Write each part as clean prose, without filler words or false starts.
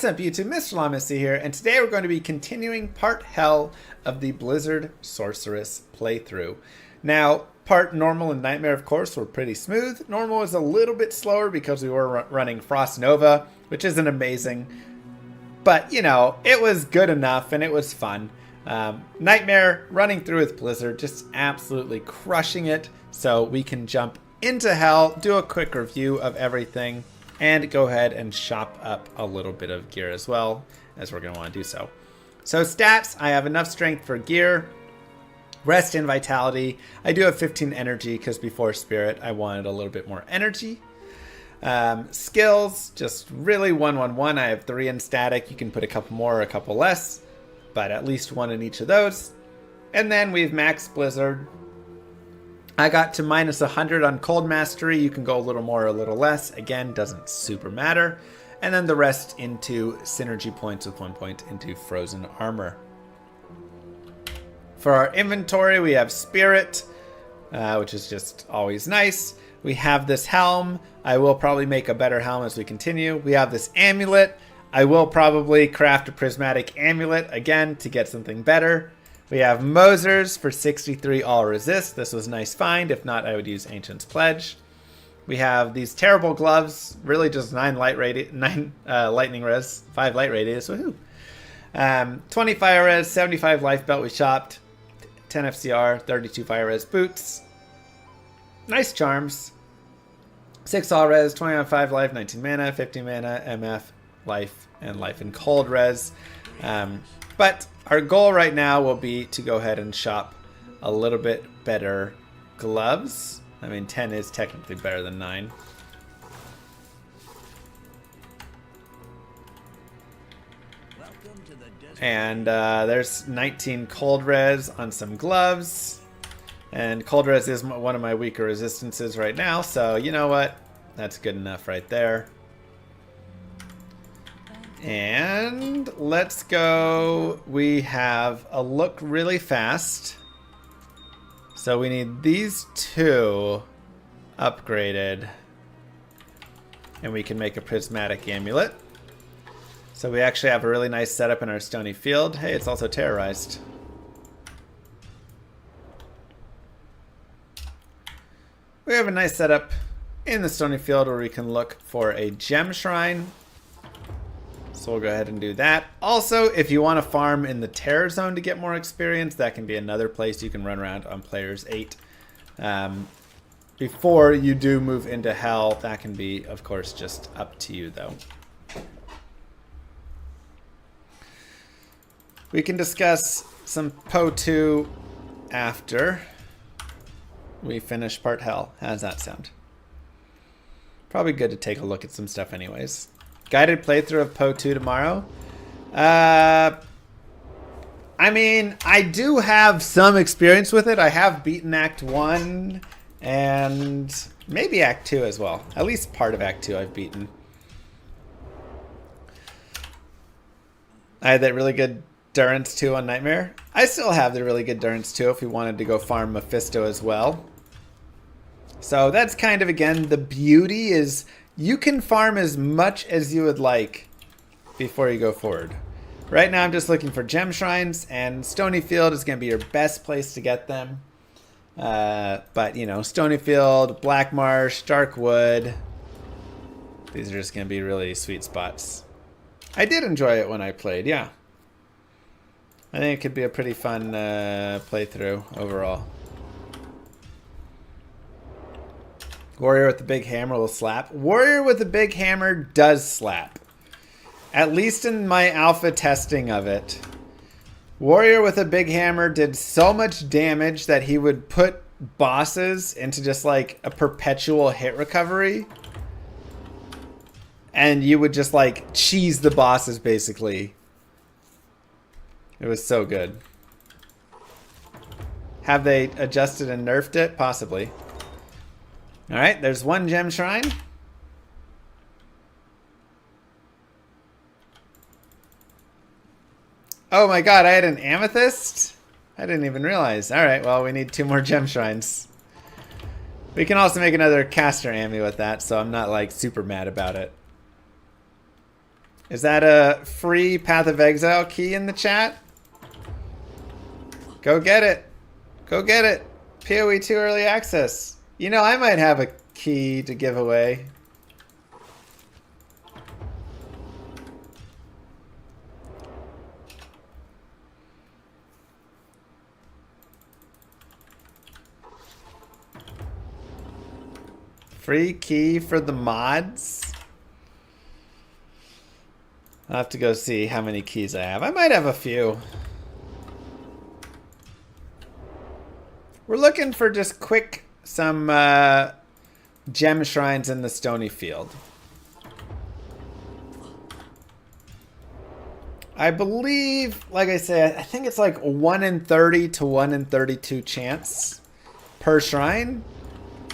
What's up YouTube, Mr. Lamacy here, and today we're going to be continuing part Hell of the Blizzard Sorceress playthrough. Now, part Normal and Nightmare, of course, were pretty smooth. Normal was a little bit slower because we were running Frost Nova, which isn't amazing. But, you know, it was good enough and it was fun. Nightmare, running through with Blizzard, just absolutely crushing it. So we can jump into Hell, do a quick review of everything, and go ahead and shop up a little bit of gear as well, as we're going to want to do so. So stats, I have enough strength for gear, rest and vitality. I do have 15 energy because before spirit I wanted a little bit more energy. Skills, just really 1-1-1. I have 3 in static. You can put a couple more or a couple less, but at least 1 in each of those. And then we've max Blizzard. I got to minus 100 on Cold Mastery. You can go a little more or a little less. Again, doesn't super matter. And then the rest into synergy points with 1 point into Frozen Armor. For our inventory, we have Spirit, which is just always nice. We have this helm. I will probably make a better helm as we continue. We have this amulet. I will probably craft a prismatic amulet again to get something better. We have Mosers for 63 all resist. This was a nice find. If not, I would use Ancient's Pledge. We have these terrible gloves. Really just 9 lightning res, 5 light radius. Woohoo! 20 fire res, 75 life belt we shopped, 10 FCR, 32 fire res boots. Nice charms. 6 all res, 20 on 5 life, 19 mana, 15 mana, MF, life, and life and cold res. But our goal right now will be to go ahead and shop a little bit better gloves. I mean, 10 is technically better than 9. And there's 19 cold res on some gloves. And cold res is one of my weaker resistances right now. So, you know what? That's good enough right there. And let's go. We have a look really fast. So we need these 2 upgraded. And we can make a prismatic amulet. So we actually have a really nice setup in our Stony Field. Hey, it's also terrorized. We have a nice setup in the Stony Field where we can look for a gem shrine. So we'll go ahead and do that. Also, if you want to farm in the Terror Zone to get more experience, that can be another place you can run around on Players 8. Before you do move into Hell, that can be, of course, just up to you, though. We can discuss some PO2 after we finish part Hell. How does that sound? Probably good to take a look at some stuff anyways. Guided playthrough of PO2 tomorrow. I mean, I do have some experience with it. I have beaten Act 1 and maybe Act 2 as well. At least part of Act 2 I've beaten. I had that really good Durance 2 on Nightmare. I still have the really good Durance 2 if we wanted to go farm Mephisto as well. So that's kind of, again, the beauty is you can farm as much as you would like before you go forward. Right now I'm just looking for gem shrines, and Stony Field is going to be your best place to get them. But, you know, Stony Field, Black Marsh, Darkwood, these are just going to be really sweet spots. I did enjoy it when I played, yeah. I think it could be a pretty fun playthrough overall. Warrior with the big hammer will slap. Warrior with the big hammer does slap. At least in my alpha testing of it. Warrior with a big hammer did so much damage that he would put bosses into just like a perpetual hit recovery. And you would just like cheese the bosses basically. It was so good. Have they adjusted and nerfed it? Possibly. Alright, there's 1 gem shrine. Oh my god, I had an amethyst? I didn't even realize. Alright, well, we need 2 more gem shrines. We can also make another caster ammy with that, so I'm not like super mad about it. Is that a free Path of Exile key in the chat? Go get it. Go get it. PoE 2 early access. You know, I might have a key to give away. Free key for the mods? I'll have to go see how many keys I have. I might have a few. We're looking for just quick, some gem shrines in the Stony Field. I believe, like I say, I think it's like 1 in 30 to 1 in 32 chance per shrine.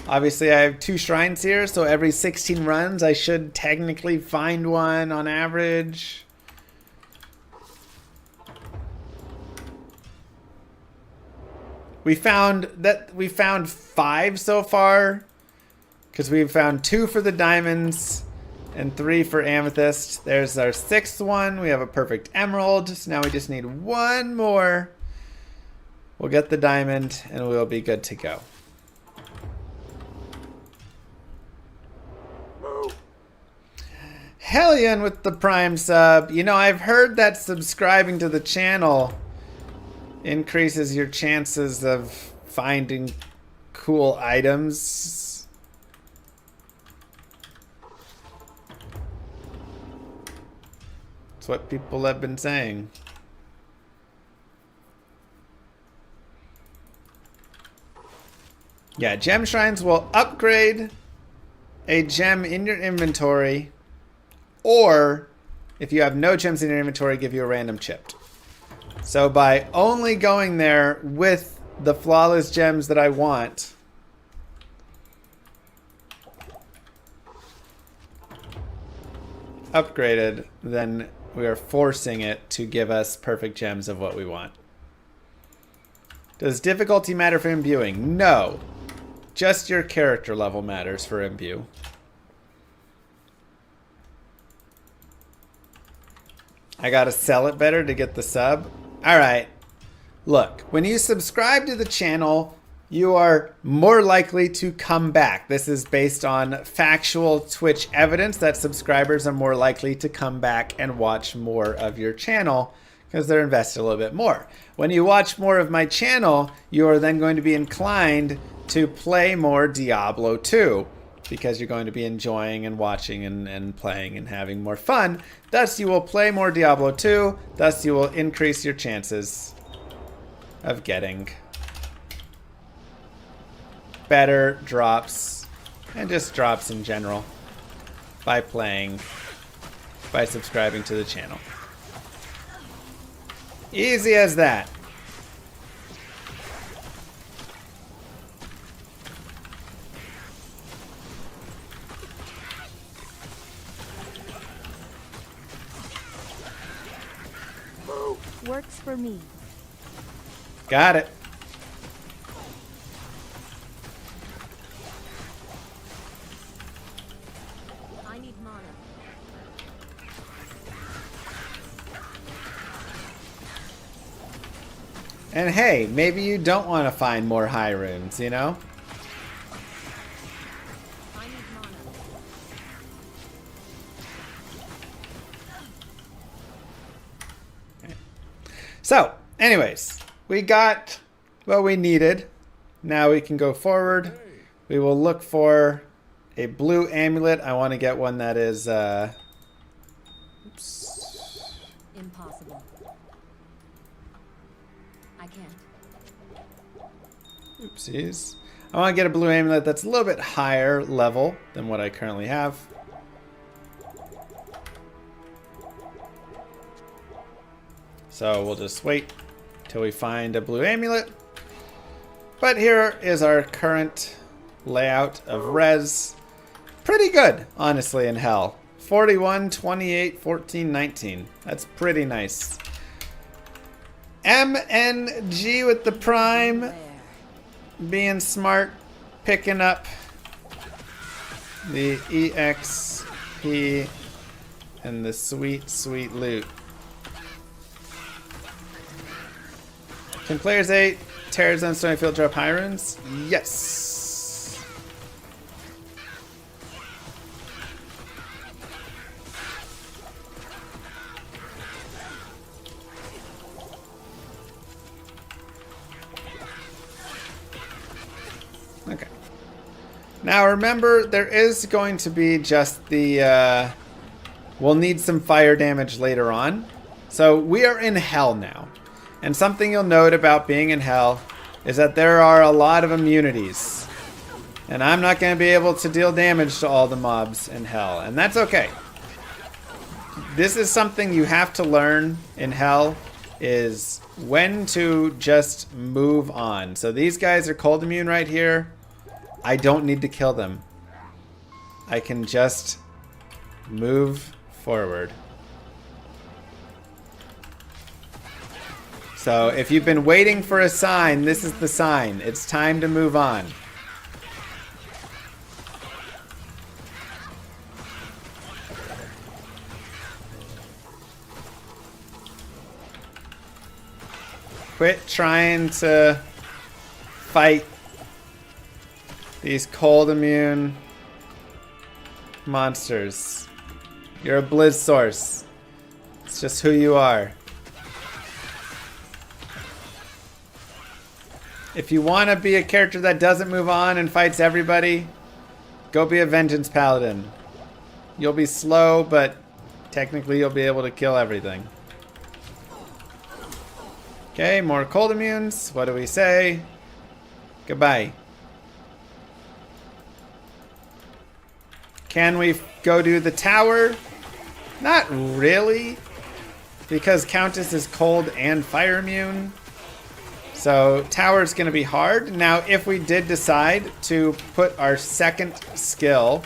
Obviously, I have 2 shrines here, so every 16 runs, I should technically find one on average. We found 5 so far, because we found 2 for the diamonds and 3 for amethyst. There's our 6th one. We have a perfect emerald, so now we just need 1 more. We'll get the diamond, and we'll be good to go. Hellion with the Prime sub. You know, I've heard that subscribing to the channel increases your chances of finding cool items. That's what people have been saying. Yeah, gem shrines will upgrade a gem in your inventory, or if you have no gems in your inventory, give you a random chipped. So by only going there with the flawless gems that I want, upgraded, then we are forcing it to give us perfect gems of what we want. Does difficulty matter for imbuing? No. Just your character level matters for imbue. I gotta sell it better to get the sub. Alright. Look, when you subscribe to the channel, you are more likely to come back. This is based on factual Twitch evidence that subscribers are more likely to come back and watch more of your channel because they're invested a little bit more. When you watch more of my channel, you are then going to be inclined to play more Diablo 2 because you're going to be enjoying and watching and playing and having more fun. Thus, you will play more Diablo 2. Thus, you will increase your chances of getting better drops and just drops in general by subscribing to the channel. Easy as that. Works for me. Got it. I need mana. And hey, maybe you don't want to find more high runes, you know? I need mana. So, anyways, we got what we needed. Now we can go forward. We will look for a blue amulet. I want to get one that is, oops. Impossible. I can't. Oopsies. I want to get a blue amulet that's a little bit higher level than what I currently have. So we'll just wait till we find a blue amulet. But here is our current layout of res. Pretty good, honestly, in hell. 41, 28, 14, 19. That's pretty nice. MNG with the prime. Being smart. Picking up the EXP and the sweet, sweet loot. Can players 8 Terrors on Stony Field drop high runes? Yes. Okay. Now remember, there is going to be just the... we'll need some fire damage later on. So we are in hell now. And something you'll note about being in hell is that there are a lot of immunities. And I'm not going to be able to deal damage to all the mobs in hell. And that's okay. This is something you have to learn in hell, is when to just move on. So these guys are cold immune right here. I don't need to kill them. I can just move forward. So if you've been waiting for a sign, this is the sign. It's time to move on. Quit trying to fight these cold immune monsters. You're a blizz source. It's just who you are. If you want to be a character that doesn't move on and fights everybody, go be a Vengeance Paladin. You'll be slow, but technically you'll be able to kill everything. Okay, more cold immunes. What do we say? Goodbye. Can we go do the tower? Not really, because Countess is cold and fire immune. So tower is going to be hard. Now, if we did decide to put our second skill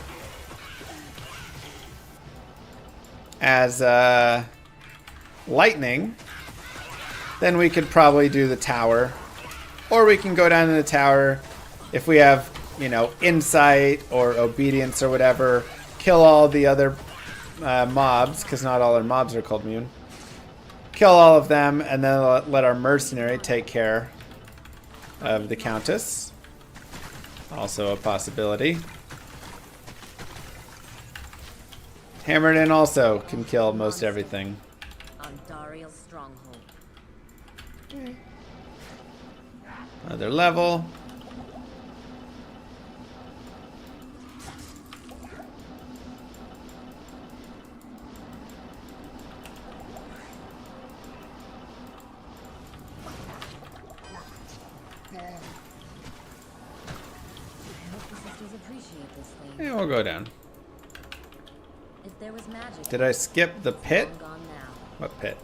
as lightning, then we could probably do the tower. Or we can go down to the tower if we have, you know, insight or obedience or whatever. Kill all the other mobs, because not all our mobs are cold immune. Kill all of them, and then let our mercenary take care of the Countess. Also a possibility. Hammered In also can kill most everything. Andariel's stronghold. Another level. Yeah, we'll go down. If there was magic, Did I skip the pit? I'm gone now. What pit?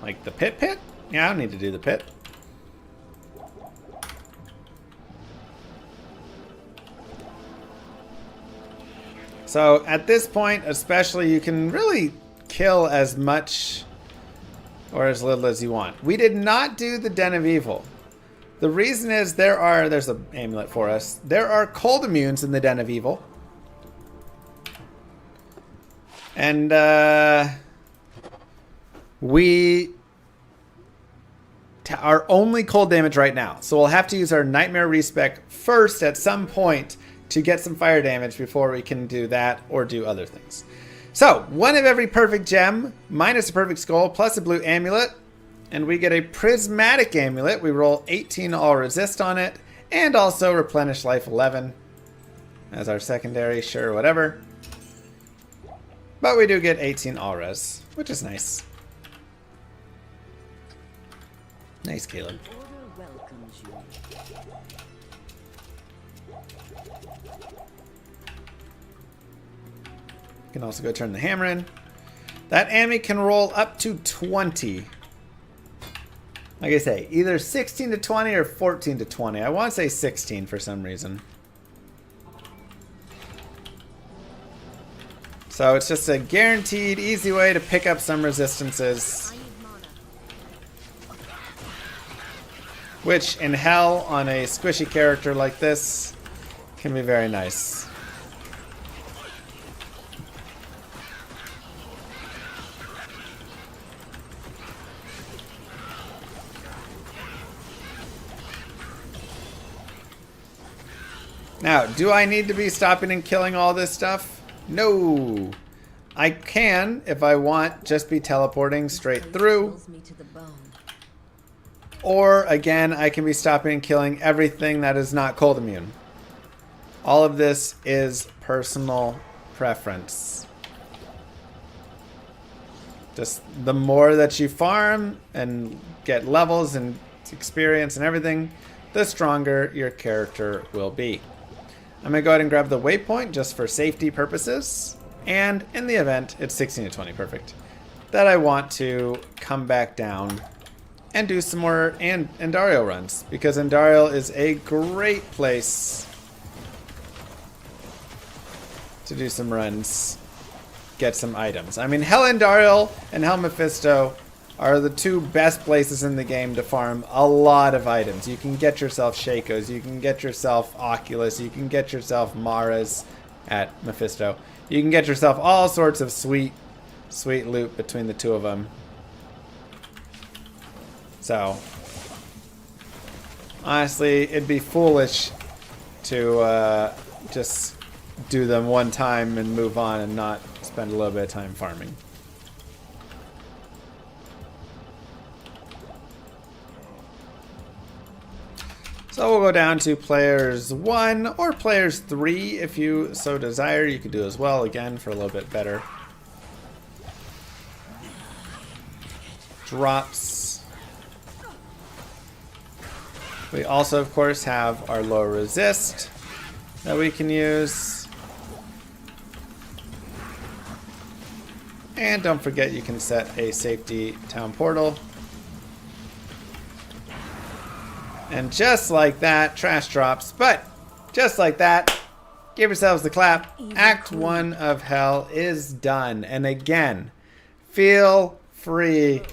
Like the pit? Yeah, I don't need to do the pit. So at this point, especially, you can really kill as much or as little as you want. We did not do the Den of Evil. The reason is there's an amulet for us. There are cold immunes in the Den of Evil. And we are only cold damage right now. So we'll have to use our Nightmare Respec first at some point to get some fire damage before we can do that or do other things. So, one of every perfect gem, minus a perfect skull, plus a blue amulet. And we get a prismatic amulet. We roll 18 all resist on it. And also replenish life 11 as our secondary. Sure, whatever. But we do get 18 all res, which is nice. Nice, Caleb. Order welcomes you. You can also go turn the hammer in. That Ami can roll up to 20. Like I say, either 16 to 20 or 14 to 20. I want to say 16 for some reason. So it's just a guaranteed, easy way to pick up some resistances. I need mana. Which, in hell, on a squishy character like this, can be very nice. Now, do I need to be stopping and killing all this stuff? No. I can, if I want, just be teleporting straight through. Chills me to the bone. Or, again, I can be stopping and killing everything that is not cold immune. All of this is personal preference. Just the more that you farm and get levels and experience and everything, the stronger your character will be. I'm going to go ahead and grab the waypoint just for safety purposes. And in the event, it's 16 to 20, perfect, that I want to come back down and do some more Andariel runs. Because Andariel is a great place to do some runs, get some items. I mean, Hell Andariel and Hell Mephisto are the two best places in the game to farm a lot of items. You can get yourself Shakos, you can get yourself Oculus, you can get yourself Maras at Mephisto. You can get yourself all sorts of sweet loot between the two of them. So, honestly, it'd be foolish to just do them one time and move on and not spend a little bit of time farming. So we'll go down to players 1 or players 3 if you so desire. You could do as well, again, for a little bit better drops. We also, of course, have our low resist that we can use. And don't forget you can set a safety town portal. And just like that, trash drops. But just like that, give yourselves the clap. Act 1 of Hell is done. And again, feel free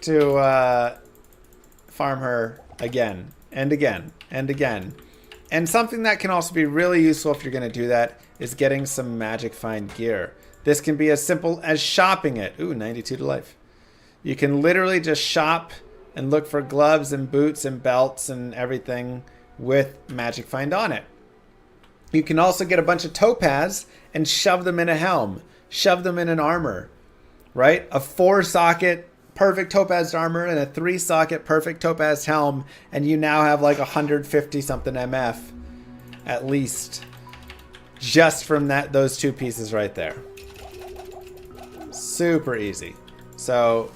to farm her again and again and again. And something that can also be really useful if you're going to do that is getting some magic find gear. This can be as simple as shopping it. Ooh, 92 to life. You can literally just shop and look for gloves and boots and belts and everything with magic find on it. You can also get a bunch of topaz and shove them in a helm, shove them in an armor, right? A 4-socket perfect topaz armor and a 3-socket perfect topaz helm, and you now have like 150 something MF at least just from those two pieces right there. Super easy. So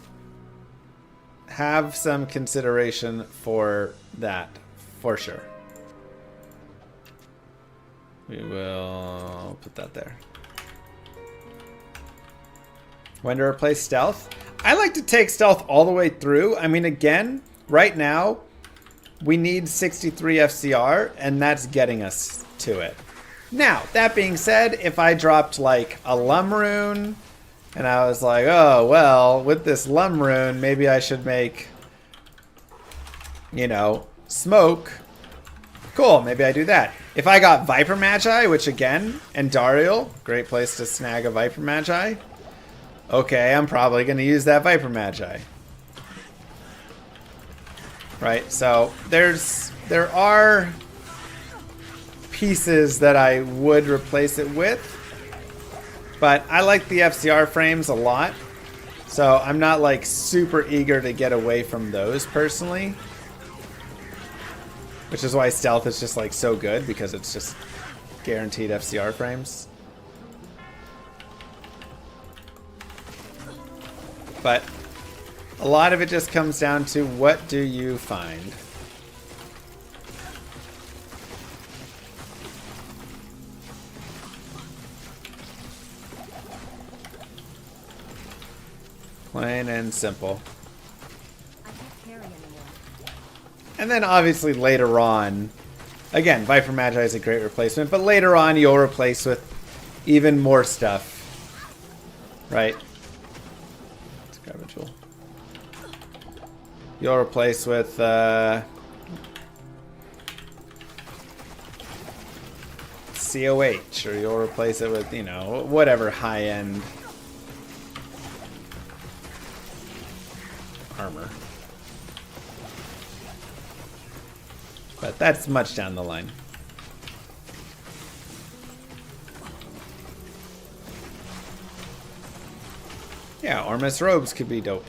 have some consideration for that, for sure. We will put that there. When to replace stealth? I like to take stealth all the way through. I mean, again, right now, we need 63 FCR, and that's getting us to it. Now, that being said, if I dropped like a Lum Rune, and I was like, oh, well, with this Lum Rune, maybe I should make, you know, smoke. Cool, maybe I do that. If I got Viper Magi, which again, Andariel, great place to snag a Viper Magi. Okay, I'm probably going to use that Viper Magi. Right, so there are pieces that I would replace it with. But I like the FCR frames a lot, so I'm not like super eager to get away from those personally. Which is why stealth is just like so good, because it's just guaranteed FCR frames. But a lot of it just comes down to what do you find? Plain and simple. I can't carry anymore. And then obviously later on, again, Viper Magi is a great replacement, but later on you'll replace with even more stuff. Right? Let's grab a jewel. You'll replace with COH, or you'll replace it with, you know, whatever high-end armor. But that's much down the line. Yeah, Ormus robes could be dope.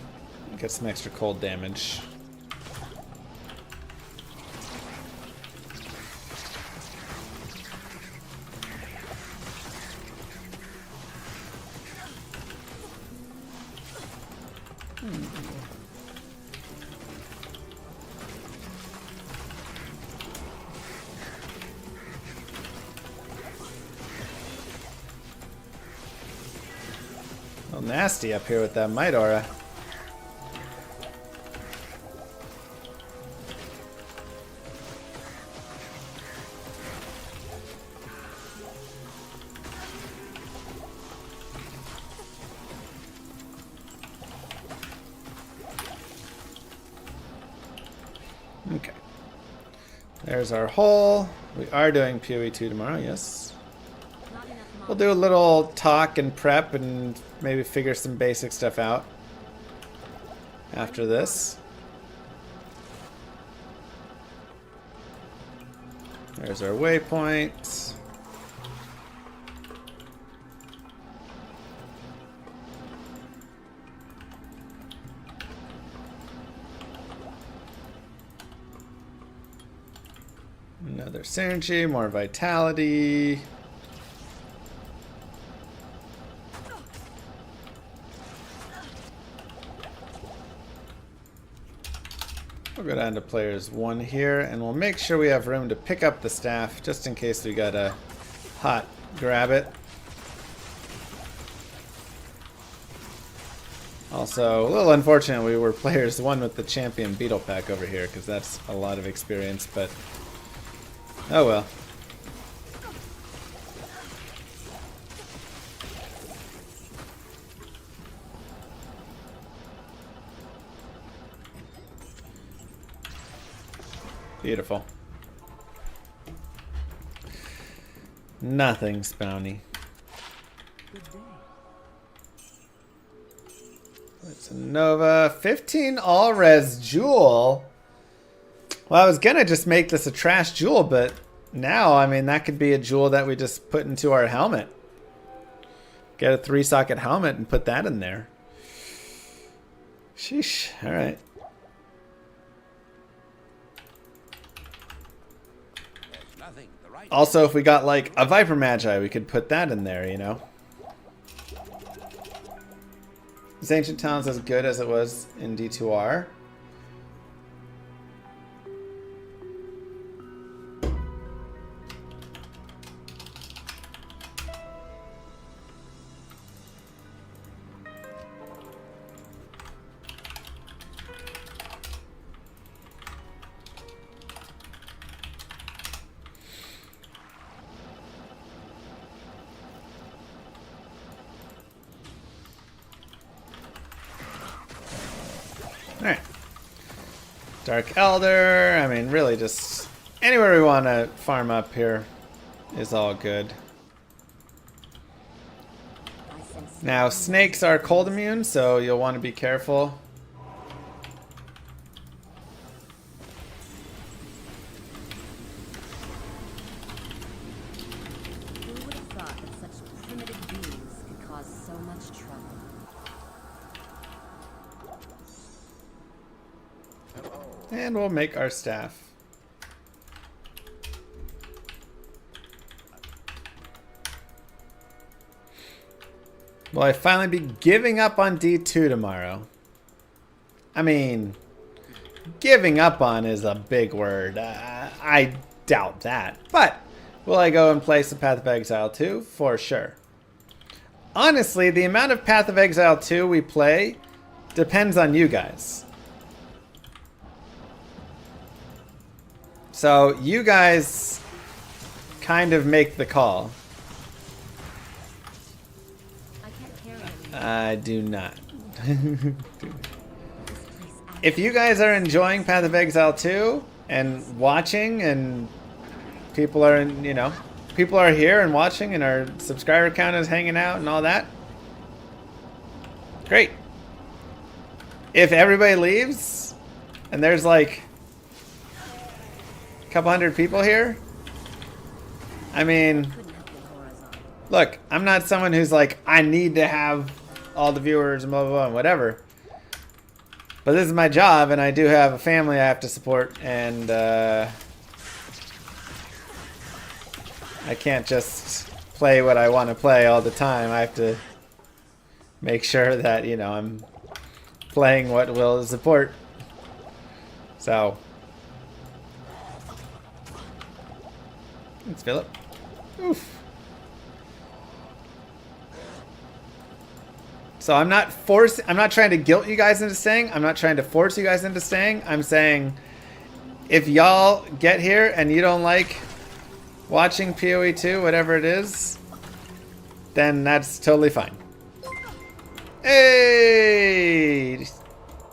Get some extra cold damage. Nasty up here with that Might Aura. Okay. There's our hole. We are doing PoE 2 tomorrow, yes. We'll do a little talk and prep and maybe figure some basic stuff out after this. There's our waypoint. Another synergy, more vitality. We'll go down to players 1 here, and we'll make sure we have room to pick up the staff, just in case we gotta hot grab it. Also, a little unfortunate we were players 1 with the champion beetle pack over here, because that's a lot of experience, but oh well. Beautiful. Nothing spawny. It's a Nova. 15 all-res jewel. Well, I was gonna just make this a trash jewel, but now, I mean, that could be a jewel that we just put into our helmet. Get a 3-socket helmet and put that in there. Sheesh. Alright. Also, if we got like a Viper Magi, we could put that in there, you know? Is Ancient Talents as good as it was in D2R? Alright. Dark Elder. I mean, really just anywhere we want to farm up here is all good. Now, snakes are cold immune, so you'll want to be careful. Who would have thought that such primitive beings could cause so much trouble? And we'll make our staff. Will I finally be giving up on D2 tomorrow? I mean, giving up on is a big word. I doubt that. But will I go and play some Path of Exile 2? For sure. Honestly, the amount of Path of Exile 2 we play depends on you guys. So you guys kind of make the call. I can't carry anymore. I do not. If you guys are enjoying Path of Exile 2 and watching, and people are, you know, people are here and watching, and our subscriber count is hanging out and all that, great. If everybody leaves and there's like a couple hundred people here, I mean, Couldn't have been horizontal. look, I'm not someone who's like, I need to have all the viewers and blah, blah, blah, and whatever. But this is my job, and I do have a family I have to support, and I can't just play what I want to play all the time. I have to make sure that, you know, I'm playing what will support. So, thanks, Philip. Oof. So I'm not trying to guilt you guys into staying. I'm not trying to force you guys into staying. I'm saying if y'all get here and you don't like watching PoE 2, whatever it is, then that's totally fine. Hey!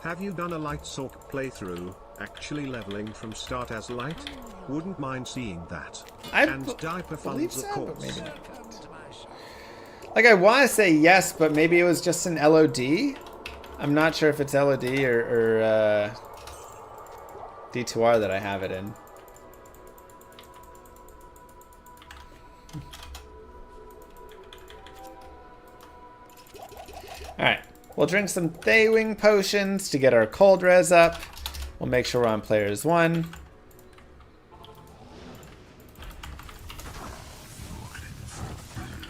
Have you done a light sork playthrough, actually leveling from start as light? Wouldn't mind seeing that. And diaper funds, of course. Maybe not. Like, I want to say yes, but maybe it was just an LOD. I'm not sure if it's LOD or D2R that I have it in. Alright, we'll drink some Thaywing potions to get our cold res up. We'll make sure we're on players 1.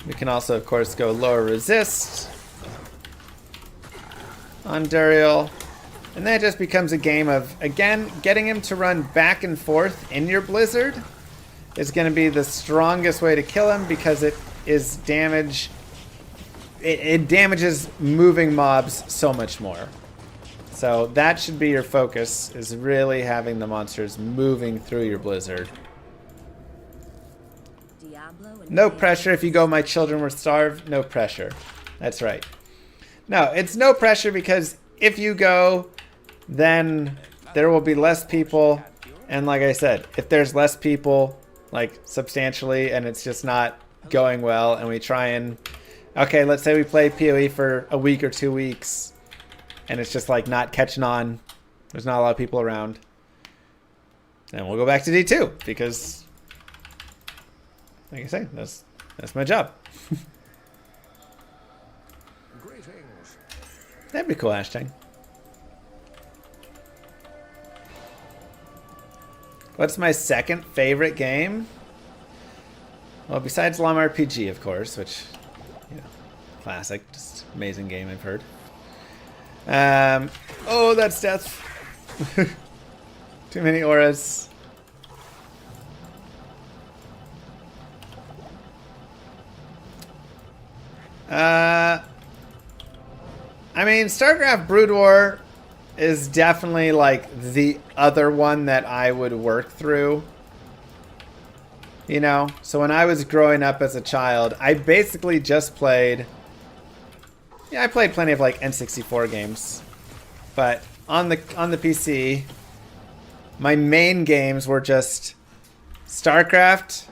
We can also, of course, go lower resist on Duriel. And then it just becomes a game of, again, getting him to run back and forth in your blizzard is going to be the strongest way to kill him, because it is damage. It damages moving mobs so much more. So that should be your focus, is really having the monsters moving through your blizzard. No pressure if you go, my children were starved. No pressure. That's right. No, it's no pressure, because if you go, then there will be less people. And like I said, if there's less people, like substantially, and it's just not going well, and we try and, okay, let's say we play PoE for a week or 2 weeks, and it's just like not catching on. There's not a lot of people around. Then we'll go back to D2, because like I say, that's my job. Greetings. That'd be cool, hashtag. What's my second favorite game? Well, besides LOM RPG, of course, which, you know, classic, just amazing game, I've heard. Oh, that's death. Too many auras. I mean, StarCraft Brood War is definitely like the other one that I would work through. You know, so when I was growing up as a child, I basically just played. Yeah, I played plenty of like N64 games, but on the PC, my main games were just StarCraft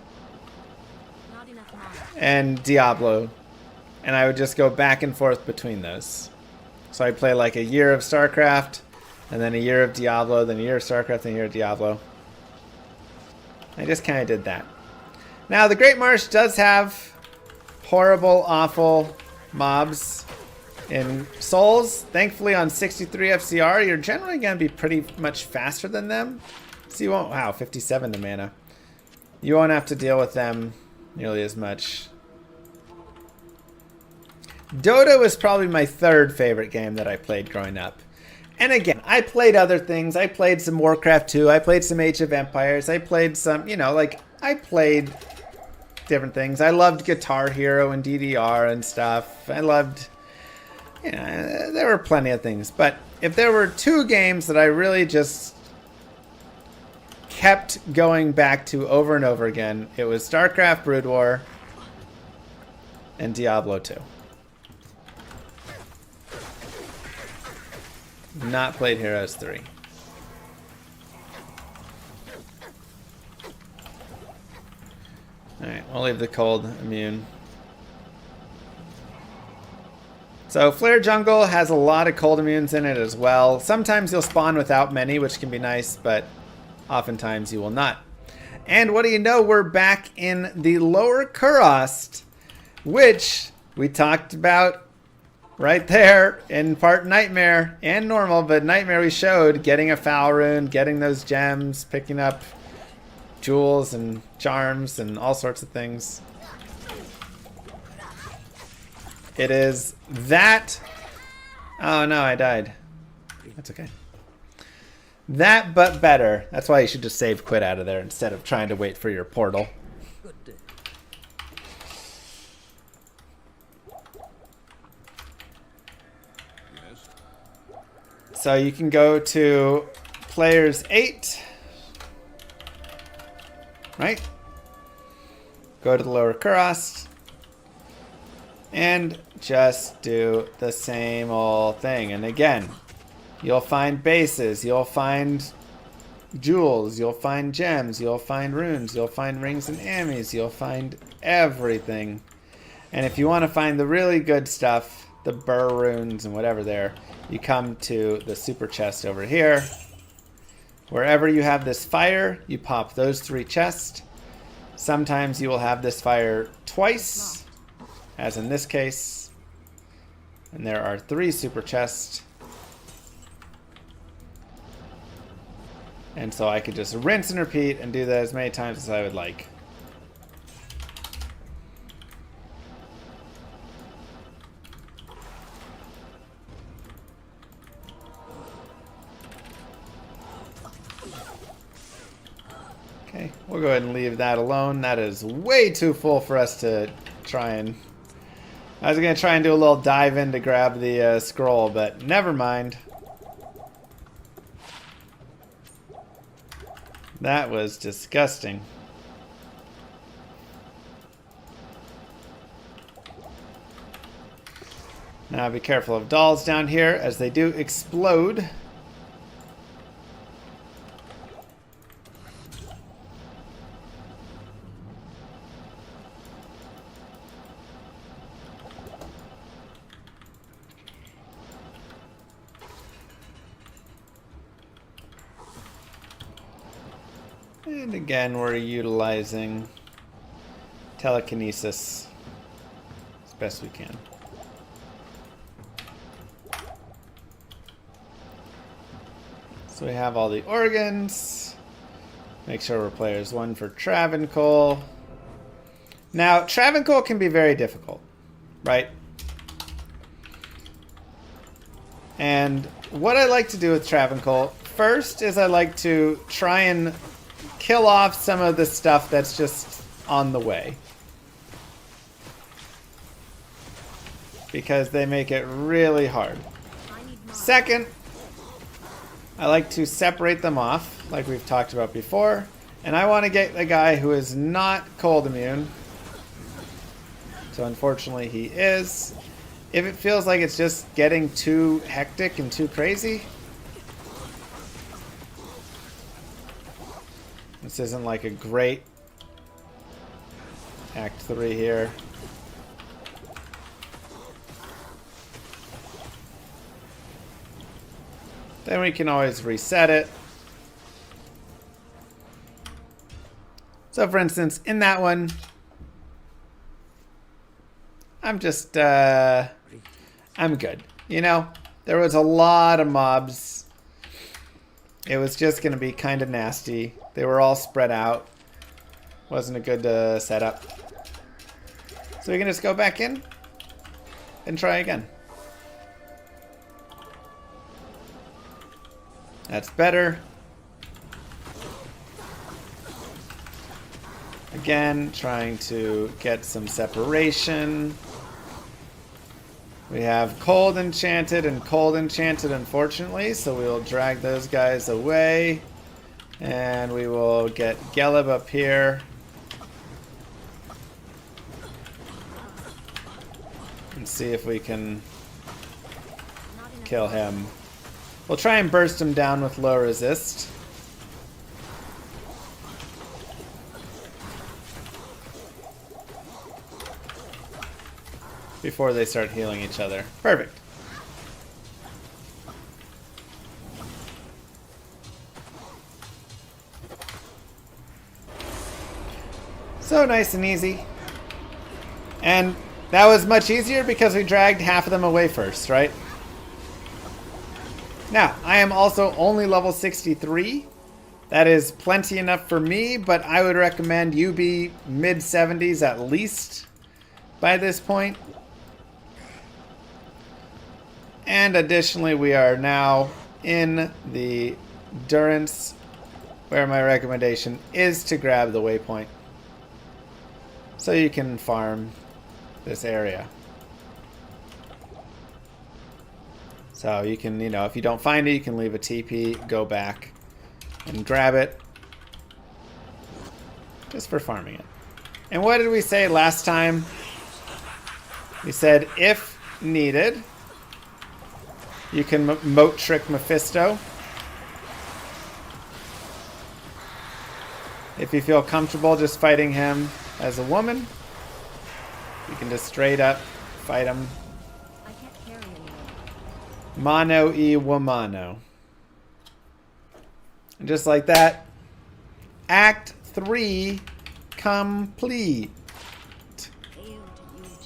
and Diablo, and I would just go back and forth between those. So I'd play like a year of StarCraft, and then a year of Diablo, then a year of StarCraft, and a year of Diablo. I just kind of did that. Now, the Great Marsh does have horrible, awful mobs in Souls. Thankfully, on 63 FCR, you're generally going to be pretty much faster than them. So you won't... Wow, 57 to mana. You won't have to deal with them nearly as much. Dota was probably my third favorite game that I played growing up. And again, I played other things. I played some Warcraft 2. I played some Age of Empires. I played some, you know, like, I played different things. I loved Guitar Hero and DDR and stuff. I loved, you know, there were plenty of things. But if there were two games that I really just kept going back to over and over again, it was StarCraft Brood War and Diablo 2. Not played Heroes 3. Alright, we'll leave the cold immune. So Flare Jungle has a lot of cold immunes in it as well. Sometimes you'll spawn without many, which can be nice, but oftentimes you will not. And what do you know, we're back in the Lower Kurost, which we talked about right there in part Nightmare and normal, but Nightmare we showed getting a foul rune, getting those gems, picking up jewels and charms and all sorts of things. It is that... Oh no, I died. That's okay. That, but better. That's why you should just save quit out of there instead of trying to wait for your portal. So you can go to players 8. Right? Go to the lower Kuros. And just do the same old thing. And again, you'll find bases, you'll find jewels, you'll find gems, you'll find runes, you'll find rings and ammies, you'll find everything. And if you want to find the really good stuff, the burr runes and whatever there, you come to the super chest over here. Wherever you have this fire, you pop those 3 chests. Sometimes you will have this fire twice, as in this case. And there are 3 super chests. And so I could just rinse and repeat and do that as many times as I would like. Okay, we'll go ahead and leave that alone. That is way too full for us to try and... I was going to try and do a little dive in to grab the scroll, but never mind. That was disgusting. Now be careful of dolls down here as they do explode. And again, we're utilizing telekinesis as best we can. So we have all the organs. Make sure we're players 1 for Travincal. Now, Travincal can be very difficult, right? And what I like to do with Travincal, first is I like to try and kill off some of the stuff that's just on the way. Because they make it really hard. Second, I like to separate them off, like we've talked about before. And I want to get the guy who is not cold immune. So unfortunately he is. If it feels like it's just getting too hectic and too crazy, this isn't like a great Act 3 here. Then we can always reset it. So for instance, in that one, I'm just, I'm good. You know, there was a lot of mobs. It was just going to be kind of nasty. They were all spread out. Wasn't a good setup. So we can just go back in and try again. That's better. Again, trying to get some separation. We have Cold Enchanted and Cold Enchanted, unfortunately, so we will drag those guys away. And we will get Gelib up here. And see if we can kill him. We'll try and burst him down with low resist. Before they start healing each other. Perfect. So nice and easy. And That was much easier because we dragged half of them away first, right? Now, I am also only level 63. That is plenty enough for me, but I would recommend you be mid-70s at least by this point. And additionally, we are now in the Durance, where my recommendation is to grab the waypoint so you can farm this area. So you can, you know, if you don't find it, you can leave a TP, go back and grab it just for farming it. And what did we say last time? We said if needed, you can moat trick Mephisto. If you feel comfortable just fighting him as a woman, you can just straight up fight him. I can't carry anymore. Mano e womano. And just like that, Act 3 complete. Hail to you,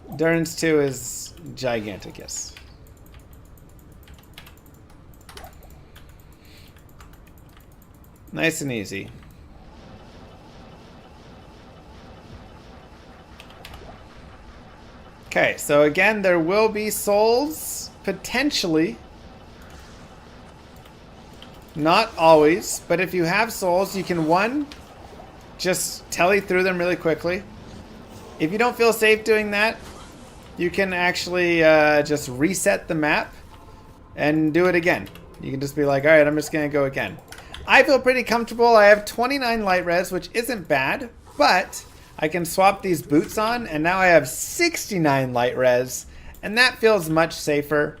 champion. Durance 2 is gigantic, yes. Nice and easy. Okay, so again, there will be souls, potentially. Not always, but if you have souls, you can, one, just telly through them really quickly. If you don't feel safe doing that, you can actually just reset the map and do it again. You can just be like, all right, I'm just going to go again. I feel pretty comfortable. I have 29 light res, which isn't bad, but I can swap these boots on, and now I have 69 light res, and that feels much safer,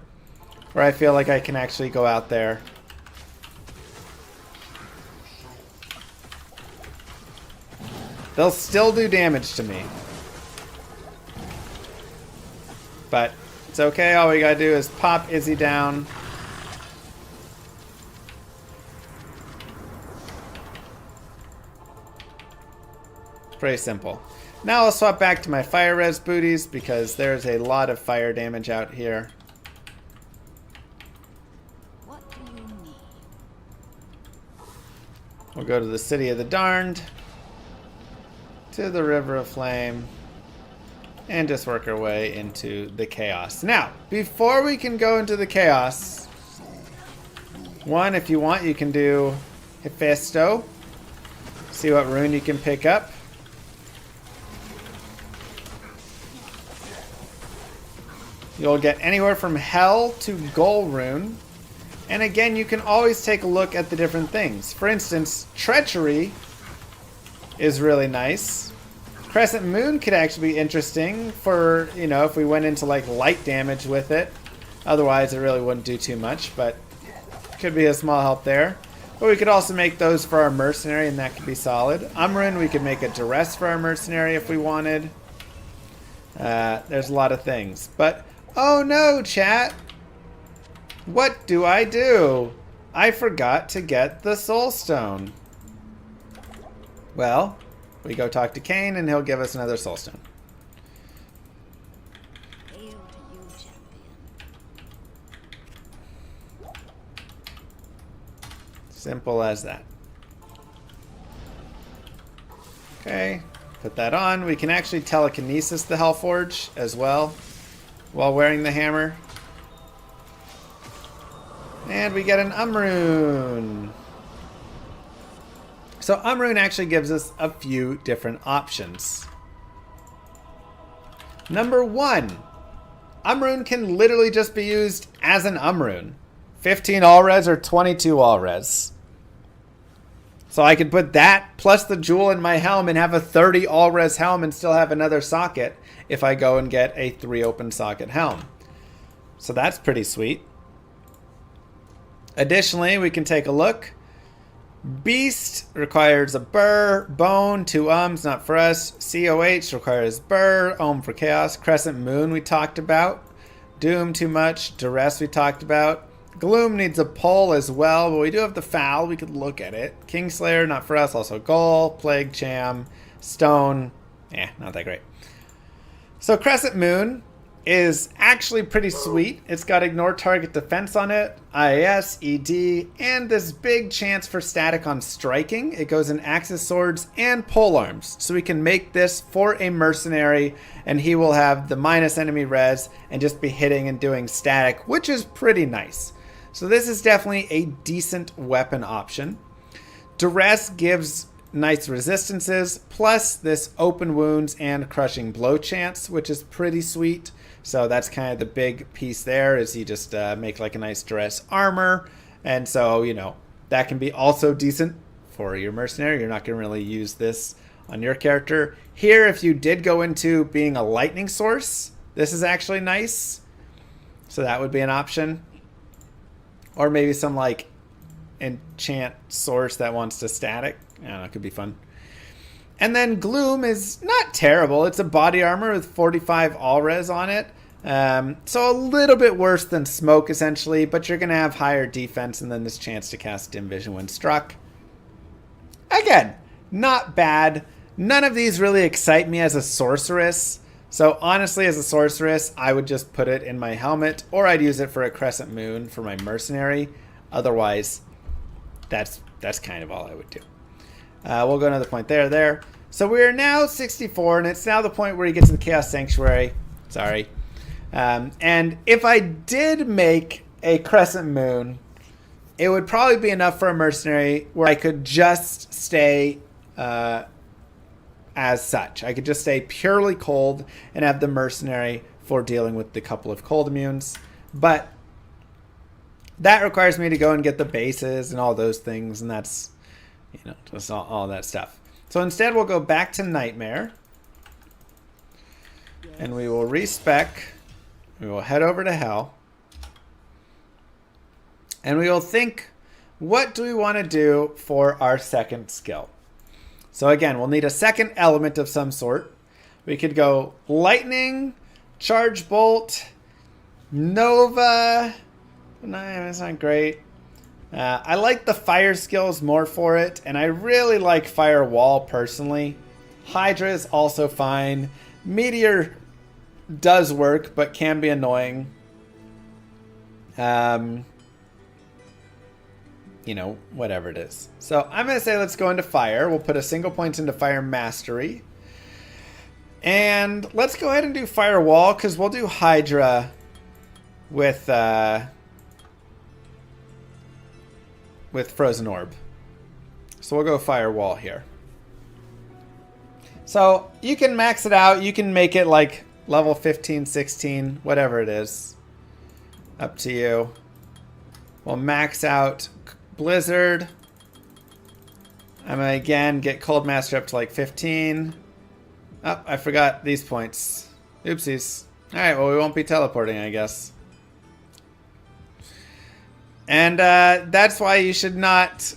where I feel like I can actually go out there. They'll still do damage to me, but it's okay. All we gotta do is pop Izzy down. Pretty simple. Now I'll swap back to my fire res booties because there's a lot of fire damage out here. What do you need? We'll go to the City of the Darned, to the River of Flame, and just work our way into the Chaos. Now, before we can go into the Chaos, one, if you want, you can do Mephisto. See what rune you can pick up. You'll get anywhere from Hell to Goal Rune. And again, you can always take a look at the different things. For instance, Treachery is really nice. Crescent Moon could actually be interesting for, you know, if we went into like light damage with it. Otherwise, it really wouldn't do too much, but could be a small help there. But we could also make those for our Mercenary, and that could be solid. Umrun, we could make a Duress for our Mercenary if we wanted. There's a lot of things. But, oh no, chat! What do? I forgot to get the Soul Stone. Well, we go talk to Cain, and he'll give us another Soul Stone. Hail to you, champion. Simple as that. Okay, put that on. We can actually telekinesis the Hellforge as well while wearing the hammer. And we get an Umrune. So Umrune actually gives us a few different options. Number one, Umrune can literally just be used as an Umrune. 15 all-res or 22 all-res. So I could put that plus the jewel in my helm and have a 30 all-res helm and still have another socket if I go and get a 3 open socket helm. So that's pretty sweet. Additionally, we can take a look. Beast requires a burr. Bone, 2 ums, not for us. COH requires burr. Ohm for chaos. Crescent Moon we talked about. Doom too much. Duress we talked about. Gloom needs a pull as well, but we do have the foul. We could look at it. Kingslayer, not for us. Also Ghoul. Plague Cham. Stone, not that great. So Crescent Moon is actually pretty sweet. It's got ignore target defense on it, IAS, ED, and this big chance for static on striking. It goes in Axis Swords and Polearms. So we can make this for a mercenary, and he will have the minus enemy res and just be hitting and doing static, which is pretty nice. So this is definitely a decent weapon option. Duress gives nice resistances, plus this open wounds and crushing blow chance, which is pretty sweet. So that's kind of the big piece there, is you just make like a nice duress armor. And so, you know, that can be also decent for your mercenary. You're not going to really use this on your character. Here, if you did go into being a lightning source, this is actually nice. So that would be an option. Or maybe some like enchant source that wants to static. I don't know, it could be fun. And then Gloom is not terrible. It's a body armor with 45 all res on it. So a little bit worse than Smoke, essentially, but you're going to have higher defense and then this chance to cast Dim Vision when struck. Again, not bad. None of these really excite me as a Sorceress. So honestly, as a Sorceress, I would just put it in my helmet, or I'd use it for a Crescent Moon for my Mercenary. Otherwise, that's kind of all I would do. We'll go another point there. So we're now 64, and it's now the point where he gets to the Chaos Sanctuary. Sorry. And if I did make a Crescent Moon, it would probably be enough for a Mercenary where I could just stay as such. I could just stay purely cold and have the Mercenary for dealing with the couple of cold immunes. But that requires me to go and get the bases and all those things, and that's, you know, just all that stuff. So instead, we'll go back to Nightmare, and we will respec. We will head over to Hell, and we will think, what do we want to do for our second skill? So again, we'll need a second element of some sort. We could go Lightning, Charge Bolt, Nova. No, that's not great. I like the fire skills more for it, and I really like Firewall personally. Hydra is also fine. Meteor does work, but can be annoying. You know, whatever it is. So I'm going to say let's go into Fire. We'll put a single point into Fire Mastery. And let's go ahead and do Firewall, because we'll do Hydra with Frozen Orb. So we'll go Firewall here. So you can max it out. You can make it like level 15, 16, whatever it is. Up to you. We'll max out Blizzard. I'm going to again get Cold Master up to like 15. Oh, I forgot these points. Oopsies. Alright, well we won't be teleporting, I guess. And that's why you should not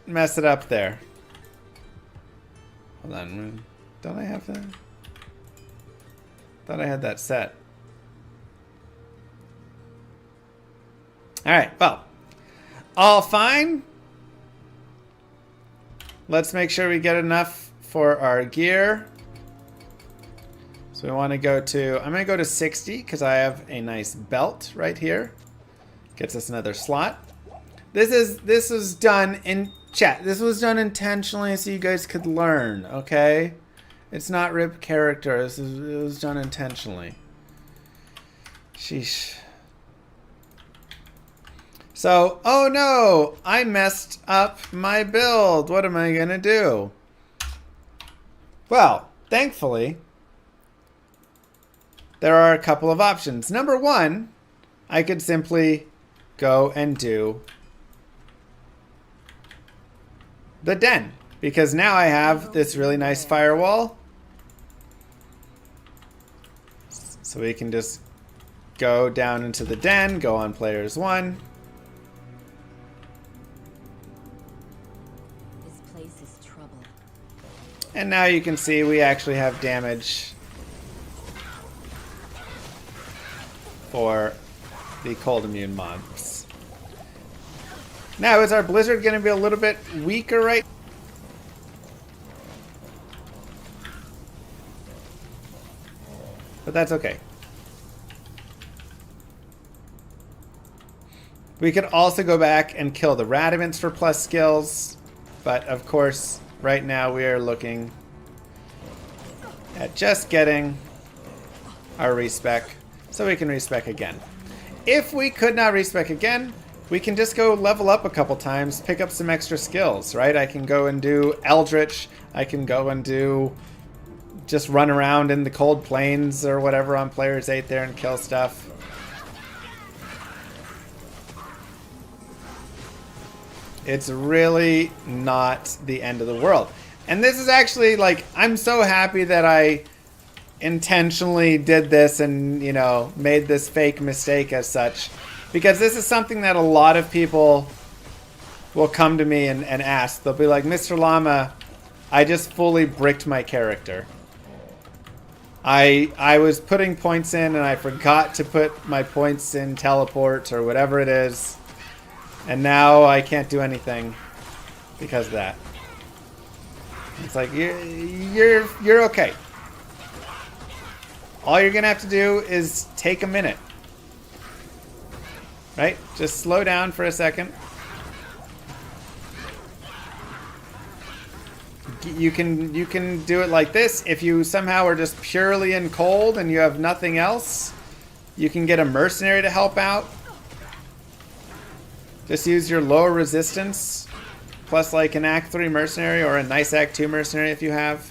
mess it up there. Hold on. Don't I have that? Thought I had that set. Alright, well. All fine. Let's make sure we get enough for our gear. So we want to go to, I'm going to go to 60 because I have a nice belt right here. Gets us another slot. This was done in chat. This was done intentionally so you guys could learn, okay? It's not rip character. It was done intentionally. Sheesh. So, oh no, I messed up my build. What am I gonna do? Well, thankfully, there are a couple of options. Number one, I could simply go and do the den, because now I have this really nice firewall. So we can just go down into the den, go on players 1. This place is trouble. And now you can see we actually have damage for the cold immune mobs. Now, is our Blizzard going to be a little bit weaker right? but that's okay. We could also go back and kill the Radamants for plus skills, but of course, right now we are looking at just getting our respec, so we can respec again. If we could not respec again, we can just go level up a couple times, pick up some extra skills, right? I can go and do Eldritch, I can go and do just run around in the cold plains or whatever on players 8 there and kill stuff. It's really not the end of the world. And this is actually, like, I'm so happy that I intentionally did this and, you know, made this fake mistake as such. Because this is something that a lot of people will come to me and ask. They'll be like, Mr. Llama, I just fully bricked my character. I was putting points in and I forgot to put my points in teleport or whatever it is. And now I can't do anything because of that. It's like, you're okay. All you're gonna have to do is take a minute. Right? Just slow down for a second. You can do it like this. If you somehow are just purely in cold and you have nothing else, you can get a mercenary to help out. Just use your lower resistance, plus like an Act 3 mercenary or a nice Act 2 mercenary if you have.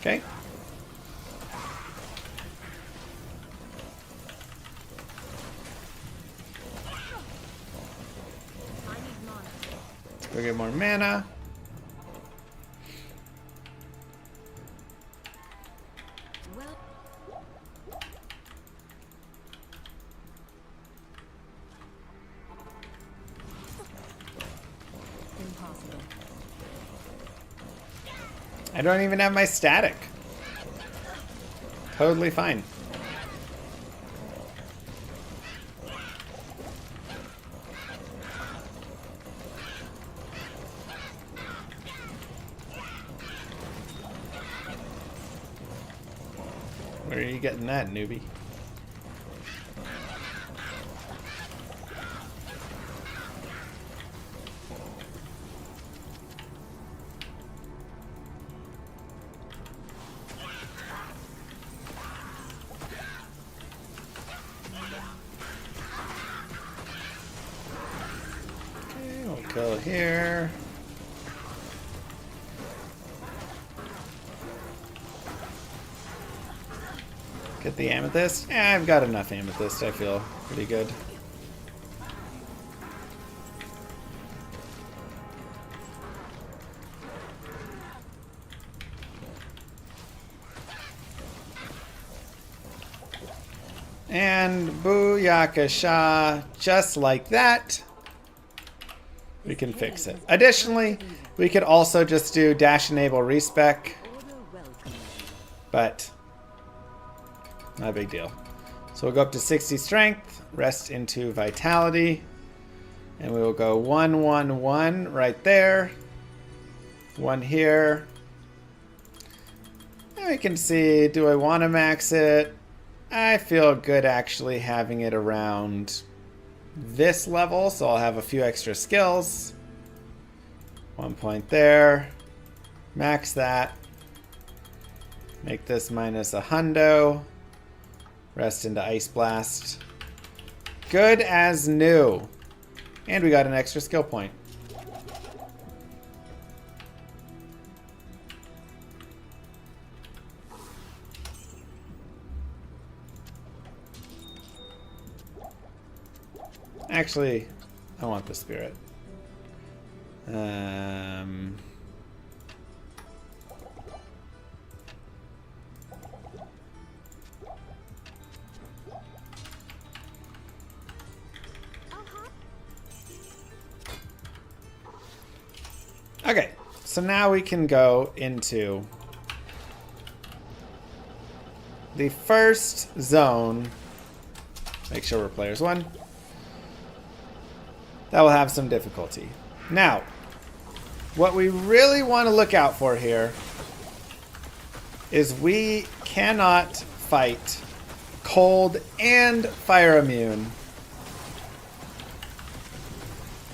Okay. Go get more mana. Impossible. I don't even have my static. Totally fine. Where are you getting that, newbie? Okay, we'll kill here. Get the amethyst? Eh, I've got enough amethyst. I feel pretty good. And booyakasha, just like that. We can fix it. Additionally, we could also just do dash enable respec, but not a big deal. So we'll go up to 60 strength, rest into vitality, and we will go 1, 1, 1 right there. 1 here. And we can see, do I want to max it? I feel good actually having it around this level, so I'll have a few extra skills. 1 point there. Max that. Make this minus a hundo. Rest into Ice Blast. Good as new. And we got an extra skill point. Actually, I want the spirit. Okay, so now we can go into the first zone Make sure we're players 1. That will have some difficulty. Now, what we really want to look out for here is we cannot fight cold and fire immune.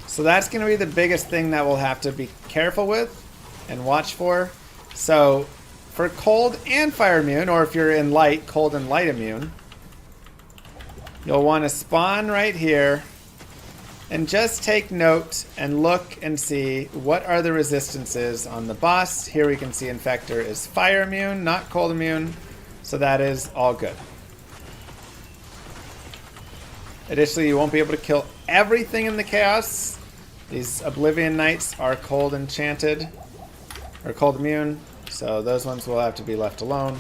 So that's going to be the biggest thing that we'll have to be careful with and watch for. So for cold and fire immune, or if you're in light, cold and light immune, you'll want to spawn right here and just take note and look and see what are the resistances on the boss. Here we can see Infector is fire immune, not cold immune, so that is all good. Additionally, you won't be able to kill everything in the chaos. These Oblivion Knights are cold enchanted, or cold immune, so those ones will have to be left alone.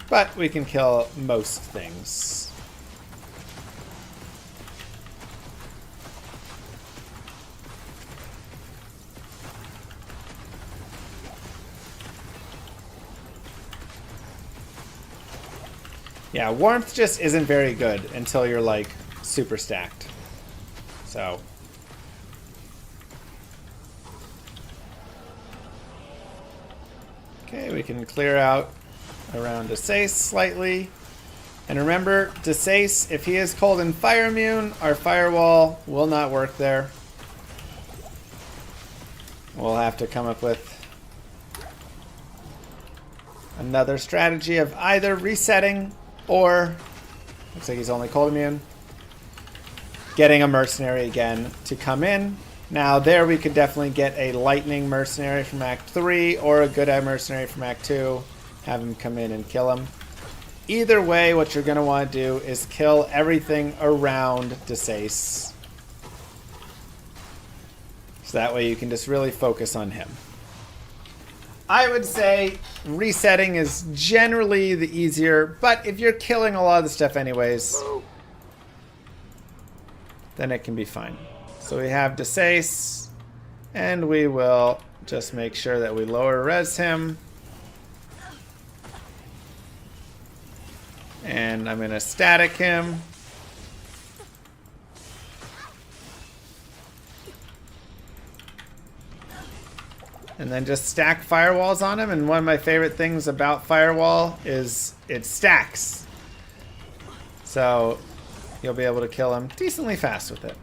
But we can kill most things. Yeah, warmth just isn't very good until you're like super stacked. So okay, we can clear out around Desace slightly. And remember, Desace, if he is cold and fire immune, our firewall will not work there. We'll have to come up with another strategy of either resetting or, looks like he's only cold immune, getting a mercenary again to come in. Now there we could definitely get a lightning mercenary from Act 3 or a good eye mercenary from Act 2. Have him come in and kill him. Either way, what you're going to want to do is kill everything around Desace. So that way you can just really focus on him. I would say resetting is generally the easier, but if you're killing a lot of the stuff anyways, then it can be fine. So we have Desace, and we will just make sure that we lower res him. And I'm going to static him. And then just stack firewalls on him. And one of my favorite things about firewall is it stacks. So you'll be able to kill him decently fast with it.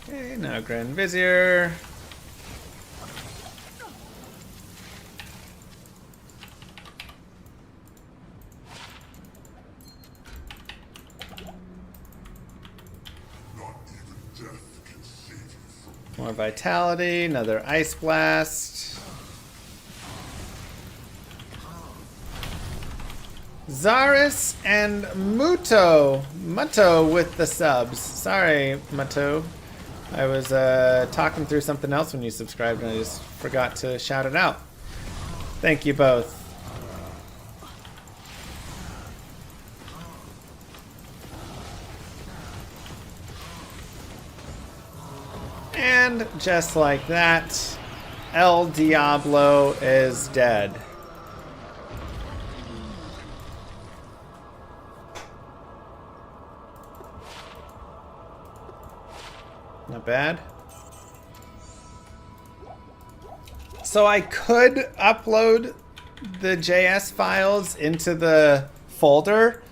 Okay, now Grand Vizier. More vitality, another ice blast. Zaris and Muto with the subs. Sorry, Muto. I was talking through something else when you subscribed and I just forgot to shout it out. Thank you both. And just like that, El Diablo is dead. Not bad. So I could upload the JS files into the folder,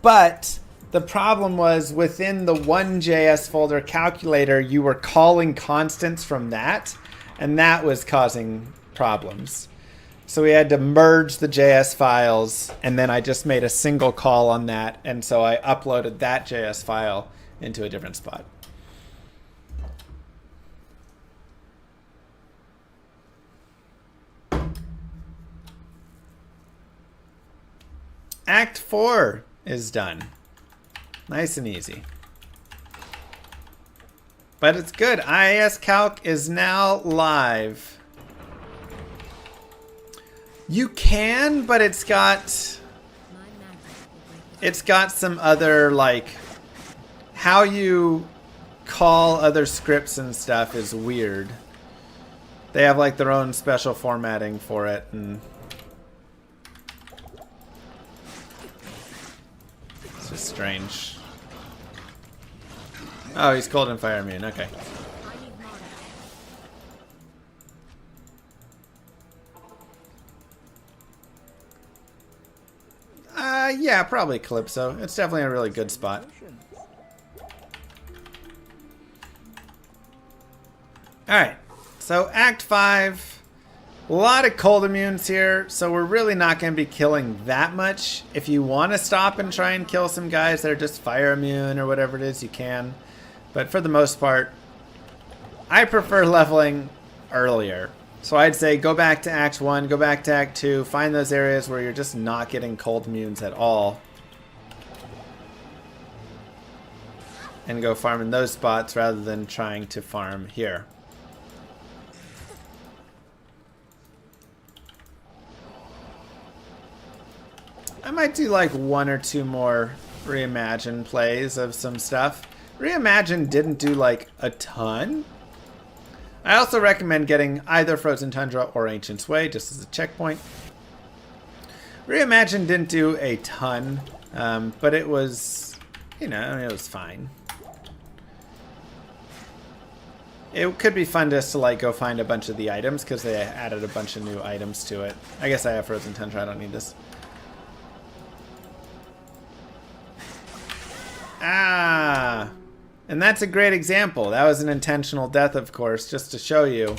but the problem was within the one JS folder calculator, you were calling constants from that, and that was causing problems. So we had to merge the JS files, and then I just made a single call on that, and so I uploaded that JS file into a different spot. Act 4 is done. Nice and easy. But it's good. IIS Calc is now live. You can, but it's got some other like how you call other scripts and stuff is weird. They have like their own special formatting for it, and it's just strange. Oh, he's cold and fire immune. Okay. Yeah, probably Calypso. It's definitely a really good spot. Alright, so Act 5. A lot of cold immunes here, so we're really not going to be killing that much. If you want to stop and try and kill some guys that are just fire immune or whatever it is, you can. But for the most part, I prefer leveling earlier. So I'd say go back to Act 1, go back to Act 2, find those areas where you're just not getting cold immunes at all. And go farm in those spots rather than trying to farm here. I might do like 1 or 2 more Reimagine plays of some stuff. Reimagine didn't do like a ton. I also recommend getting either Frozen Tundra or Ancient Sway just as a checkpoint. Reimagine didn't do a ton, but it was, you know, it was fine. It could be fun just to like go find a bunch of the items because they added a bunch of new items to it. I guess I have Frozen Tundra, I don't need this. Ah! And that's a great example. That was an intentional death, of course, just to show you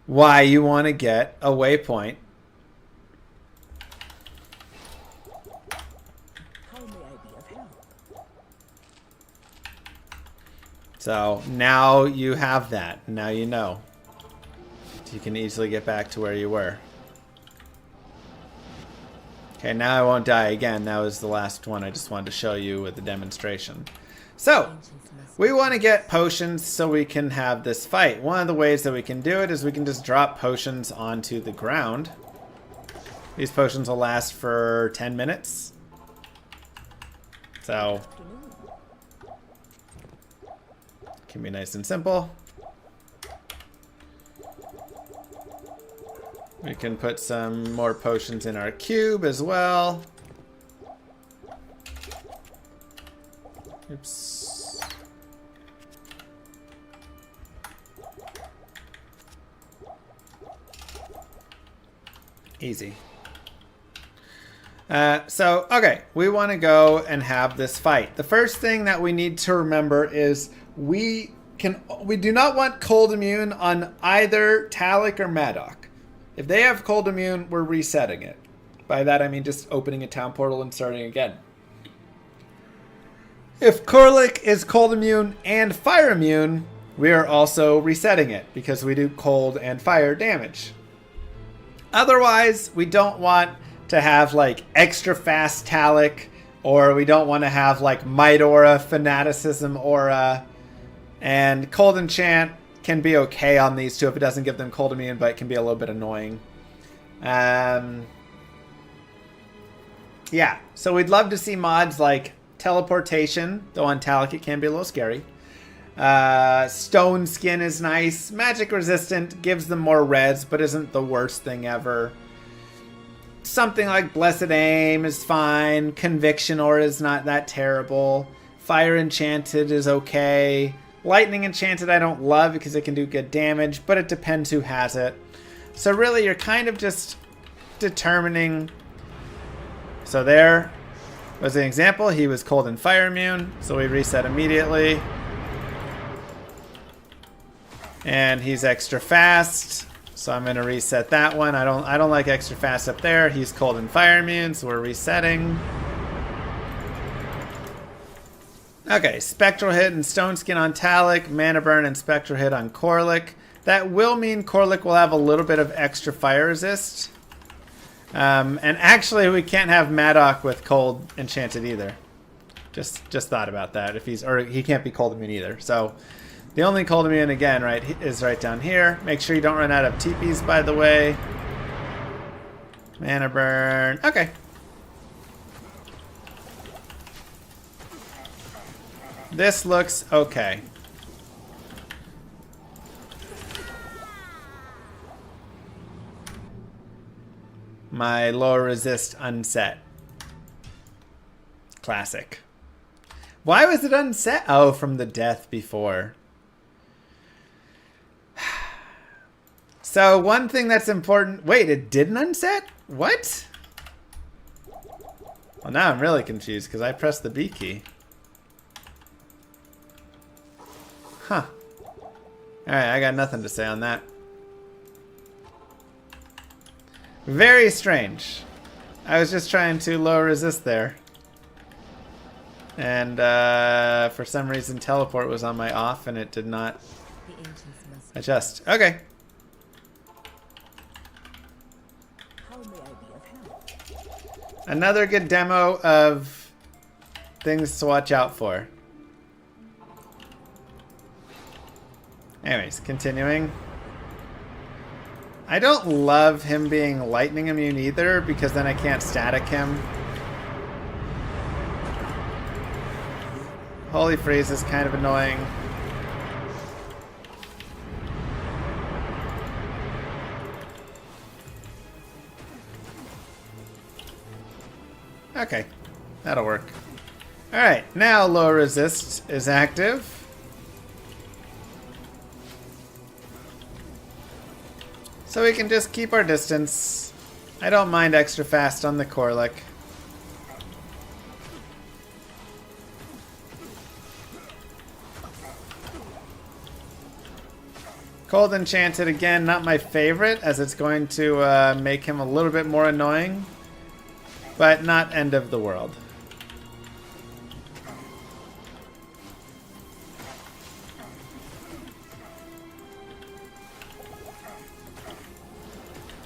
why you want to get a waypoint. So now you have that. Now you know. You can easily get back to where you were. Okay, now I won't die again. That was the last one I just wanted to show you with the demonstration. So, we want to get potions so we can have this fight. One of the ways that we can do it is we can just drop potions onto the ground. These potions will last for 10 minutes. So, can be nice and simple. We can put some more potions in our cube as well. Oops. Easy. Okay, we want to go and have this fight. The first thing that we need to remember is we do not want cold immune on either Talik or Madoc. If they have cold immune, we're resetting it. By that I mean just opening a town portal and starting again. If Korlik is cold immune and fire immune, we are also resetting it because we do cold and fire damage. Otherwise, we don't want to have like extra fast Talik, or we don't want to have like Might Aura, Fanaticism Aura, and Cold Enchant can be okay on these two if it doesn't give them cold immune, but it can be a little bit annoying. Yeah, so we'd love to see mods like teleportation, though on Talik it can be a little scary. Stone skin is nice. Magic resistant gives them more reds, but isn't the worst thing ever. Something like Blessed Aim is fine. Conviction Aura is not that terrible. Fire Enchanted is okay. Lightning Enchanted I don't love because it can do good damage, but it depends who has it. So really you're kind of just determining. So there was an example. He was cold and fire immune, so we reset immediately. And he's extra fast, so I'm going to reset that one. I don't like extra fast up there. He's cold and fire immune, so we're resetting. Okay, Spectral Hit and Stone Skin on Talik, Mana Burn and Spectral Hit on Korlik. That will mean Korlik will have a little bit of extra fire resist. And actually, we can't have Madoc with Cold Enchanted either. Just thought about that. He can't be Cold Immune either. So the only Cold Immune again, is right down here. Make sure you don't run out of TPs, by the way. Mana Burn. Okay. This looks okay. My lower resist unset. Classic. Why was it unset? Oh, from the death before. So one thing that's important. Wait, it didn't unset? What? Well, now I'm really confused because I pressed the B key. Huh. Alright, I got nothing to say on that. Very strange. I was just trying to low resist there. And for some reason teleport was on my off and it did not adjust. Okay. Another good demo of things to watch out for. Anyways, continuing. I don't love him being lightning immune either, because then I can't static him. Holy Freeze is kind of annoying. Okay, that'll work. Alright, now low resist is active. So we can just keep our distance. I don't mind extra fast on the Corlic. Cold Enchanted, again, not my favorite, as it's going to make him a little bit more annoying. But not end of the world.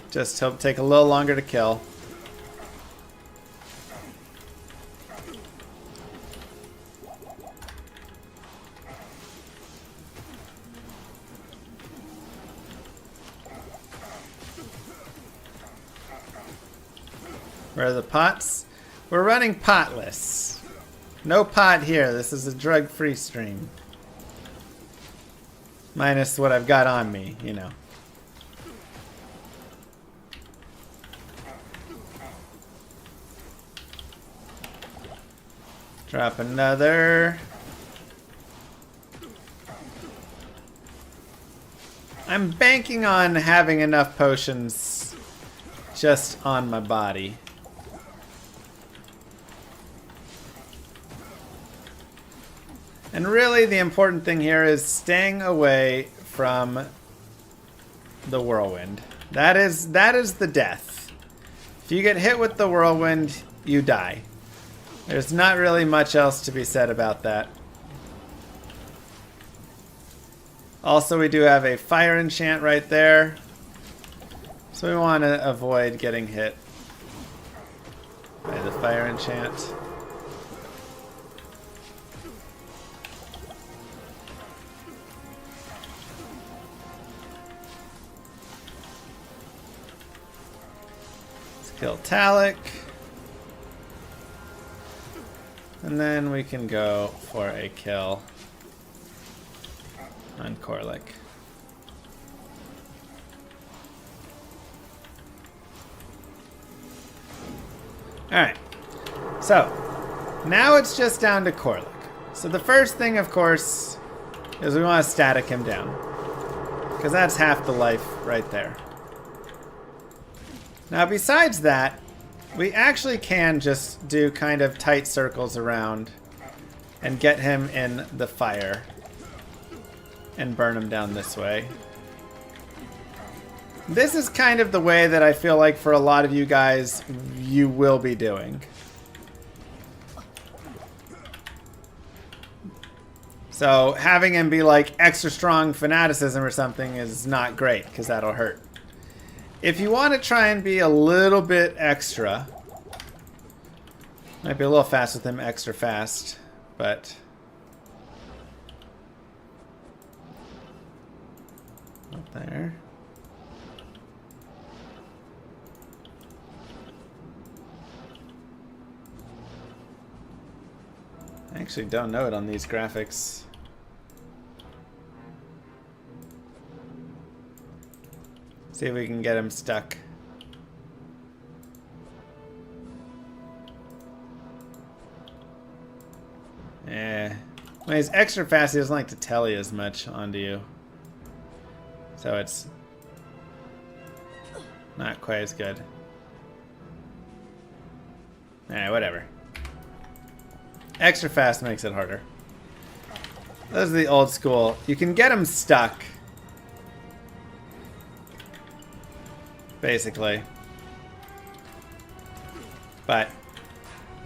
Just hope take a little longer to kill. Where are the pots? We're running potless. No pot here. This is a drug-free stream. Minus what I've got on me, you know. Drop another. I'm banking on having enough potions just on my body. And really the important thing here is staying away from the whirlwind. That is the death. If you get hit with the whirlwind, you die. There's not really much else to be said about that. Also, we do have a fire enchant right there. So we want to avoid getting hit by the fire enchant. Let's kill Talic. And then we can go for a kill on Corlic. Alright, so now it's just down to Corlic. So the first thing, of course, is we want to static him down, because that's half the life right there. Now besides that, we actually can just do kind of tight circles around and get him in the fire and burn him down this way. This is kind of the way that I feel like for a lot of you guys, you will be doing. So having him be like extra strong fanaticism or something is not great, because that'll hurt. If you want to try and be a little bit extra, might be a little fast with him, extra fast, but not there. I actually don't know it on these graphics. See if we can get him stuck. Yeah. When he's extra fast, he doesn't like to telly as much onto you. So it's not quite as good. Whatever. Extra fast makes it harder. Those are the old school. You can get him stuck. Basically. But,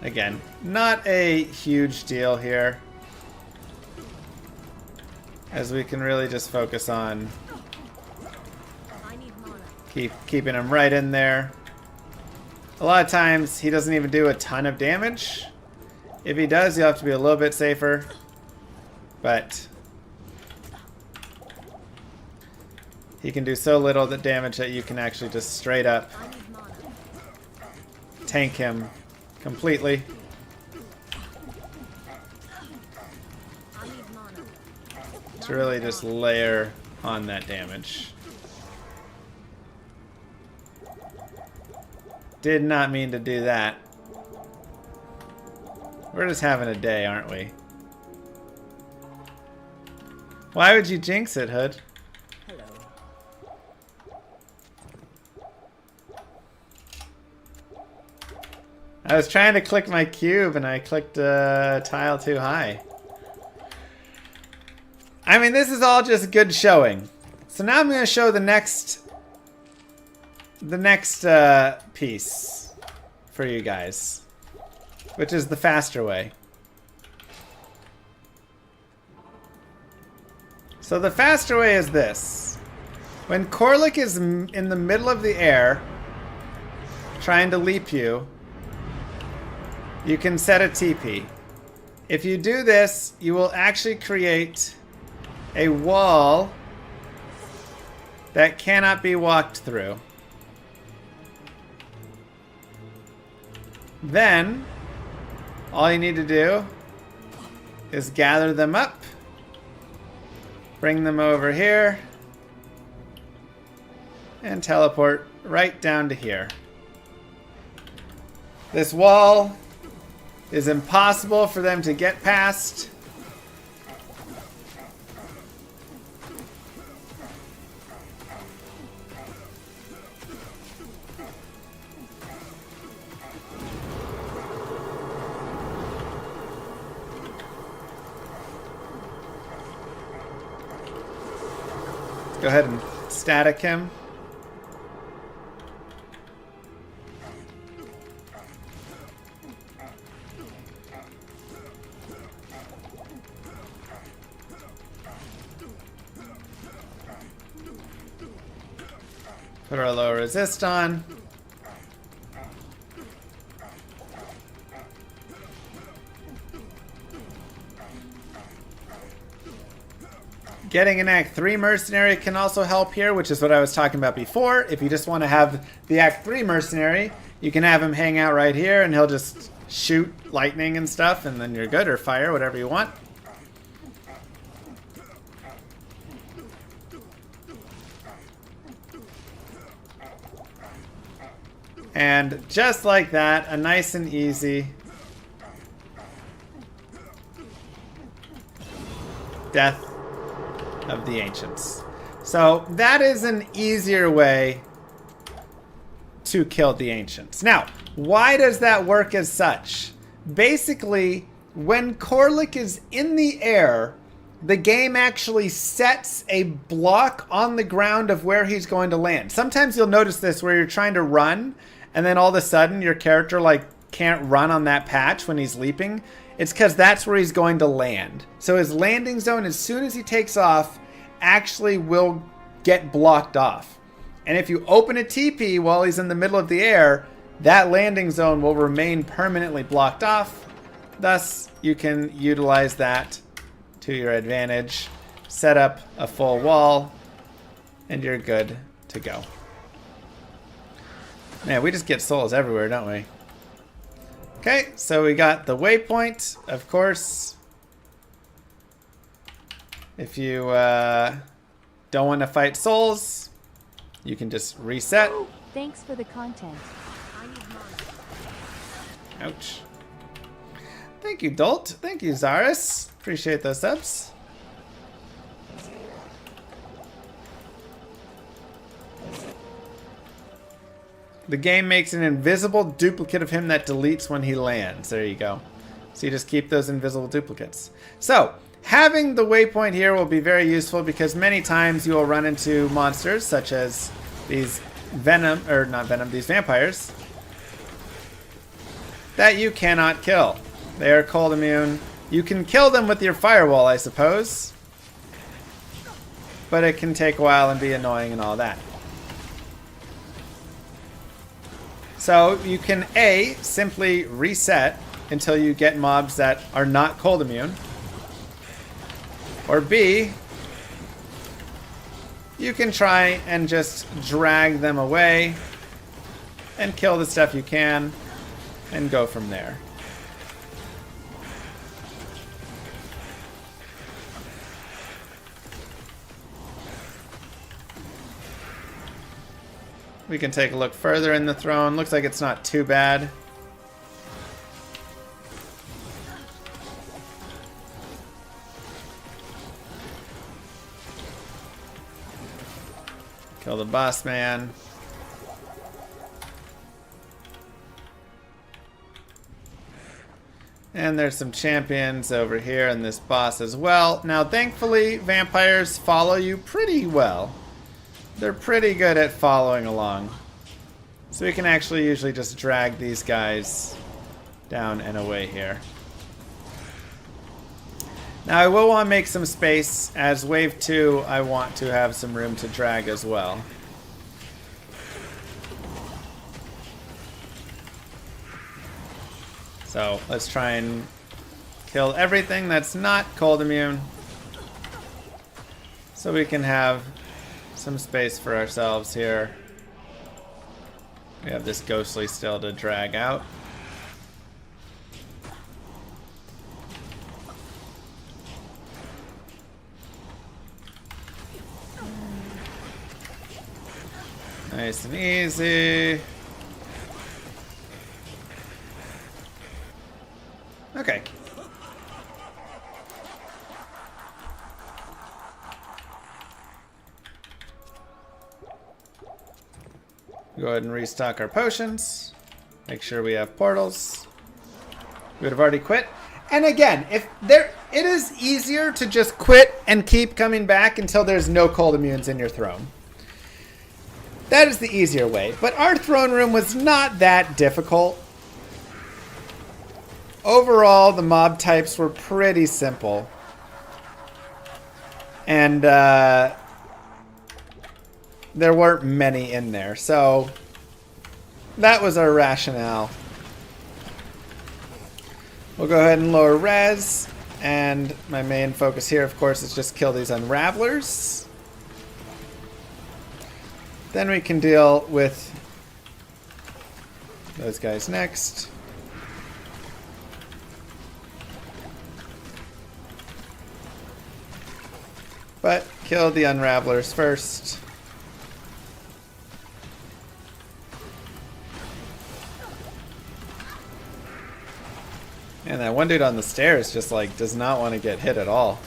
again, not a huge deal here. As we can really just focus on keeping him right in there. A lot of times he doesn't even do a ton of damage. If he does, you'll have to be a little bit safer. But he can do so little damage that you can actually just straight up tank him completely. To really just layer on that damage. Did not mean to do that. We're just having a day, aren't we? Why would you jinx it, Hood? Hello. I was trying to click my cube and I clicked a tile too high. I mean, this is all just good showing. So now I'm going to show the next piece for you guys, which is the faster way. So the faster way is this. When Corlick is in the middle of the air, trying to leap you, you can set a TP. If you do this, you will actually create a wall that cannot be walked through. Then, all you need to do is gather them up, bring them over here, and teleport right down to here. This wall is impossible for them to get past. Go ahead and static him. Put our low resist on. Getting an Act 3 mercenary can also help here, which is what I was talking about before. If you just want to have the Act 3 mercenary, you can have him hang out right here and he'll just shoot lightning and stuff and then you're good, or fire, whatever you want. And just like that, a nice and easy death of the ancients. So that is an easier way to kill the ancients. Now, why does that work as such? Basically, when Corlick is in the air, the game actually sets a block on the ground of where he's going to land. Sometimes you'll notice this where you're trying to run and then all of a sudden your character can't run on that patch when he's leaping. It's because that's where he's going to land. So his landing zone, as soon as he takes off, actually will get blocked off. And if you open a TP while he's in the middle of the air, that landing zone will remain permanently blocked off. Thus, you can utilize that to your advantage. Set up a full wall, and you're good to go. Man, we just get souls everywhere, don't we? Okay, so we got the waypoint, of course. If you don't want to fight souls, you can just reset. Thanks for the content. Ouch. Thank you, Dolt. Thank you, Zaris. Appreciate those subs. The game makes an invisible duplicate of him that deletes when he lands. There you go. So you just keep those invisible duplicates. So, having the waypoint here will be very useful because many times you will run into monsters such as these these vampires that you cannot kill. They are cold immune. You can kill them with your firewall, I suppose. But it can take a while and be annoying and all that. So you can A, simply reset until you get mobs that are not cold immune. Or B, you can try and just drag them away and kill the stuff you can and go from there. We can take a look further in the throne. Looks like it's not too bad. Kill the boss man. And there's some champions over here in this boss as well. Now, thankfully, vampires follow you pretty well. They're pretty good at following along. So we can actually usually just drag these guys down and away here. Now I will want to make some space. As wave 2, I want to have some room to drag as well. So let's try and kill everything that's not cold immune. So we can have some space for ourselves here. We have this ghostly still to drag out. Nice and easy. Okay. Go ahead and restock our potions. Make sure we have portals. We would have already quit. And again, it is easier to just quit and keep coming back until there's no cold immunes in your throne. That is the easier way. But our throne room was not that difficult. Overall, the mob types were pretty simple. And there weren't many in there, so that was our rationale. We'll go ahead and lower res, and my main focus here, of course, is just kill these unravelers. Then we can deal with those guys next. But kill the unravelers first. And that one dude on the stairs just like does not want to get hit at all.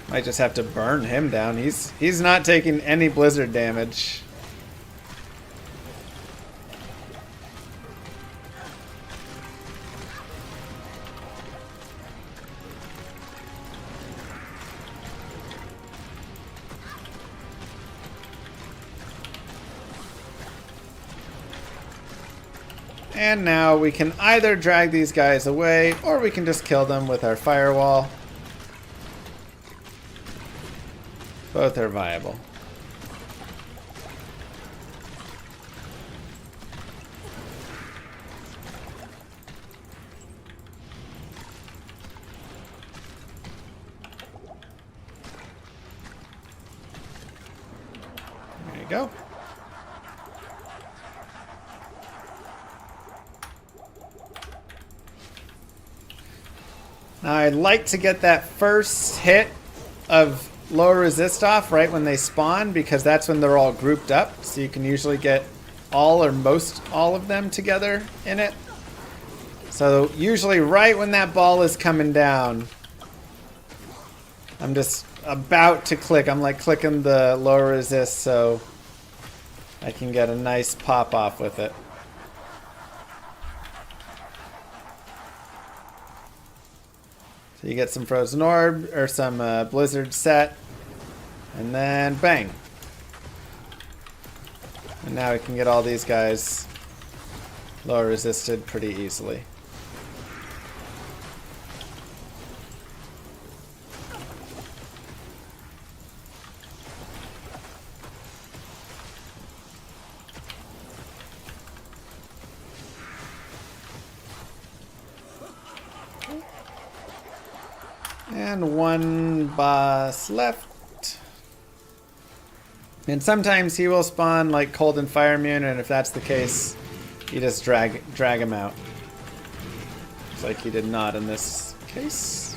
Might just have to burn him down. He's not taking any blizzard damage. And now we can either drag these guys away, or we can just kill them with our firewall. Both are viable. There you go. Now I'd like to get that first hit of lower resist off right when they spawn, because that's when they're all grouped up, so you can usually get all or most all of them together in it. So usually right when that ball is coming down, I'm just about to click. I'm like clicking the lower resist so I can get a nice pop off with it. So you get some frozen orb or some blizzard set, and then bang. And now we can get all these guys lower resisted pretty easily. And one boss left. And sometimes he will spawn like cold and fire immune, and if that's the case, you just drag him out. Looks like he did not in this case.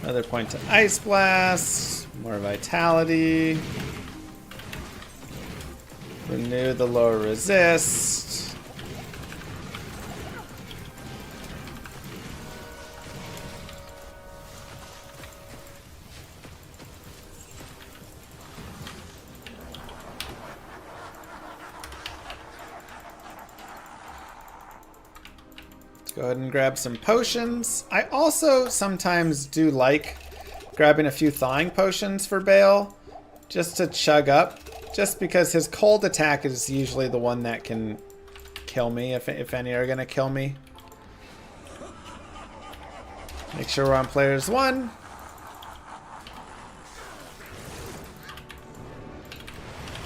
Another point to Ice Blast, more vitality. Renew the lower resist. Let's go ahead and grab some potions. I also sometimes do like grabbing a few thawing potions for Baal, just to chug up. Just because his cold attack is usually the one that can kill me, if any are going to kill me. Make sure we're on players 1.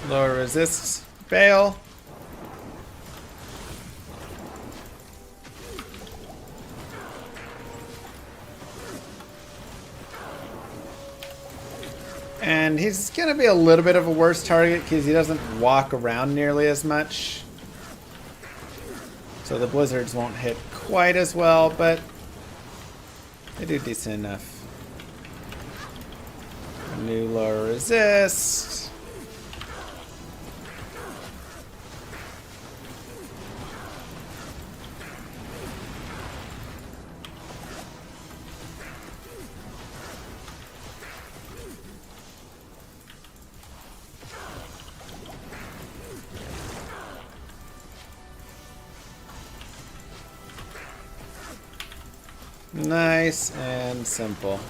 Lower resist Baal. And he's going to be a little bit of a worse target because he doesn't walk around nearly as much. So the blizzards won't hit quite as well, but they do decent enough. A new lower resist. Nice and simple.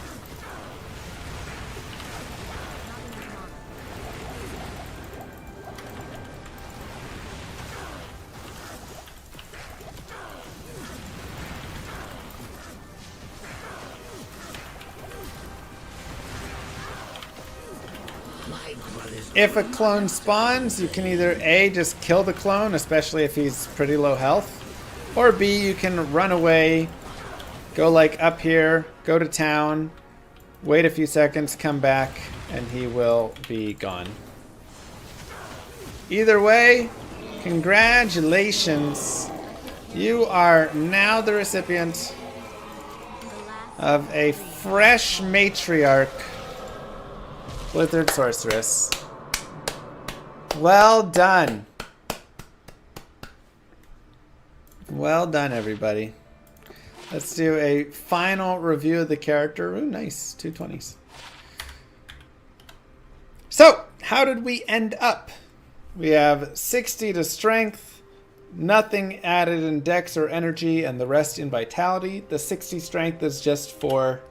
If a clone spawns, you can either A, just kill the clone, especially if he's pretty low health, or B, you can run away, go like up here, go to town, wait a few seconds, come back, and he will be gone. Either way, congratulations. You are now the recipient of a fresh matriarch, Blizzard Sorceress. Well done. Well done, everybody. Let's do a final review of the character. Ooh, nice. 220s. So, how did we end up? We have 60 to strength, nothing added in dex or energy, and the rest in vitality. The 60 strength is just for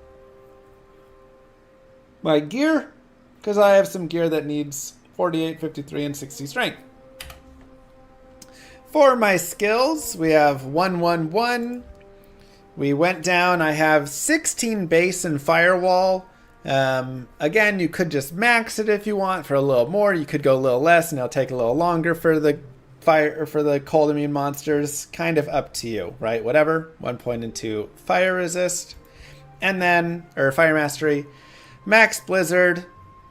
my gear, because I have some gear that needs 48, 53, and 60 strength. For my skills, we have 111. We went down. I have 16 base and firewall. Again, you could just max it if you want for a little more. You could go a little less, and it'll take a little longer for the fire or for the cold immune monsters. Kind of up to you, right? Whatever. 1 point into fire resist, and then fire mastery, max blizzard.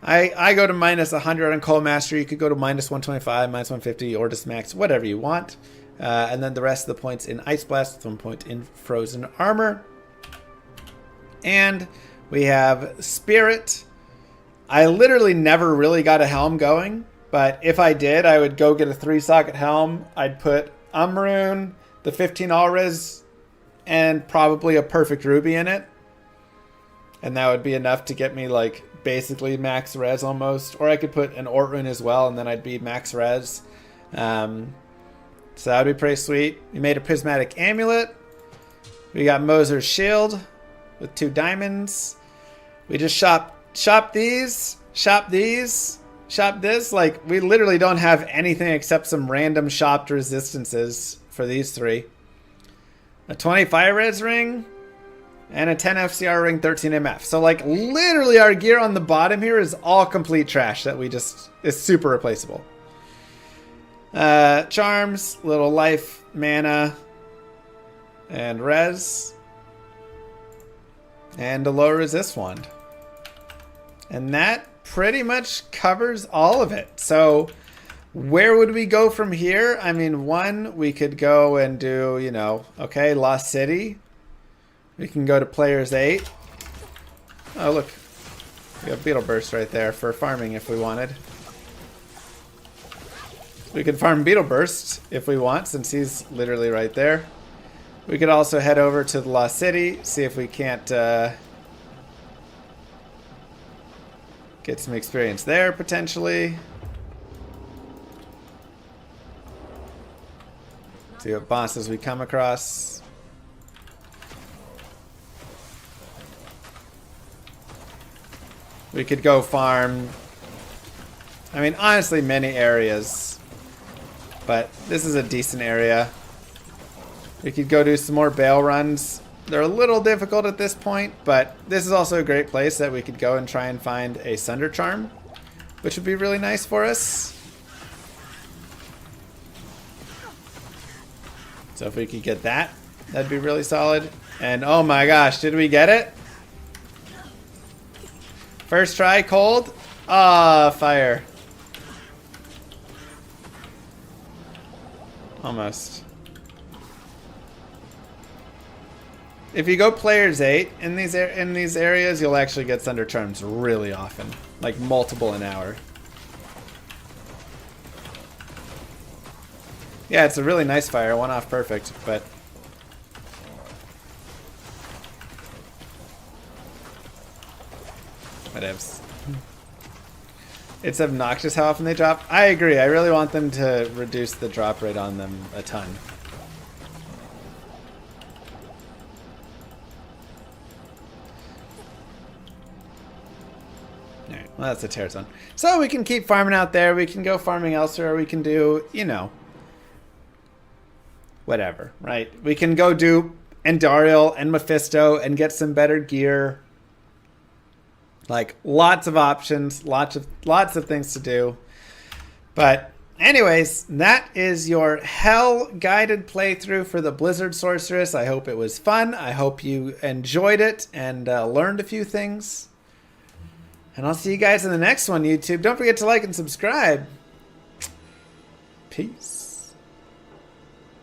I go to minus 100 on Coal Master. You could go to minus 125, minus 150, or just max, whatever you want. And then the rest of the points in Ice Blast, with 1 point in Frozen Armor. And we have Spirit. I literally never really got a helm going, but if I did, I would go get a 3-socket helm. I'd put Umrune, the 15 All-Res, and probably a Perfect Ruby in it. And that would be enough to get me, like, basically max res almost. Or I could put an Ortrune as well, and then I'd be max res. So that would be pretty sweet. We made a Prismatic Amulet. We got Moser's Shield with 2 diamonds. We just shop these, shop these, shop this. Like, we literally don't have anything except some random shopped resistances for these 3. A 25 res ring. And a 10 FCR ring, 13 MF. So, like, literally our gear on the bottom here is all complete trash that we just... is super replaceable. Charms, little life, mana, and res. And a low resist wand. And that pretty much covers all of it. So, where would we go from here? I mean, one, we could go and do, you know, okay, Lost City. We can go to Players 8. Oh, look. We have Beetle Burst right there for farming if we wanted. We could farm Beetle Burst if we want, since he's literally right there. We could also head over to the Lost City, see if we can't get some experience there, potentially. See what bosses we come across. We could go farm, I mean, honestly, many areas. But this is a decent area. We could go do some more Baal runs. They're a little difficult at this point, but this is also a great place that we could go and try and find a Sunder Charm, which would be really nice for us. So if we could get that, that'd be really solid. And oh my gosh, did we get it? First try, cold. Ah, fire. Almost. If you go Players 8 in these areas, you'll actually get Thunder Charms really often, like multiple an hour. Yeah, it's a really nice fire, one off perfect, but whatevs. It's obnoxious how often they drop. I agree. I really want them to reduce the drop rate on them a ton. Alright, well that's a tear zone. So we can keep farming out there. We can go farming elsewhere. We can do, you know, whatever, right? We can go do Andariel and Mephisto and get some better gear. Like, lots of options, lots of things to do. But anyways, that is your hell guided playthrough for the Blizzard Sorceress. I hope it was fun. I hope you enjoyed it and learned a few things. And I'll see you guys in the next one, YouTube. Don't forget to like and subscribe. Peace.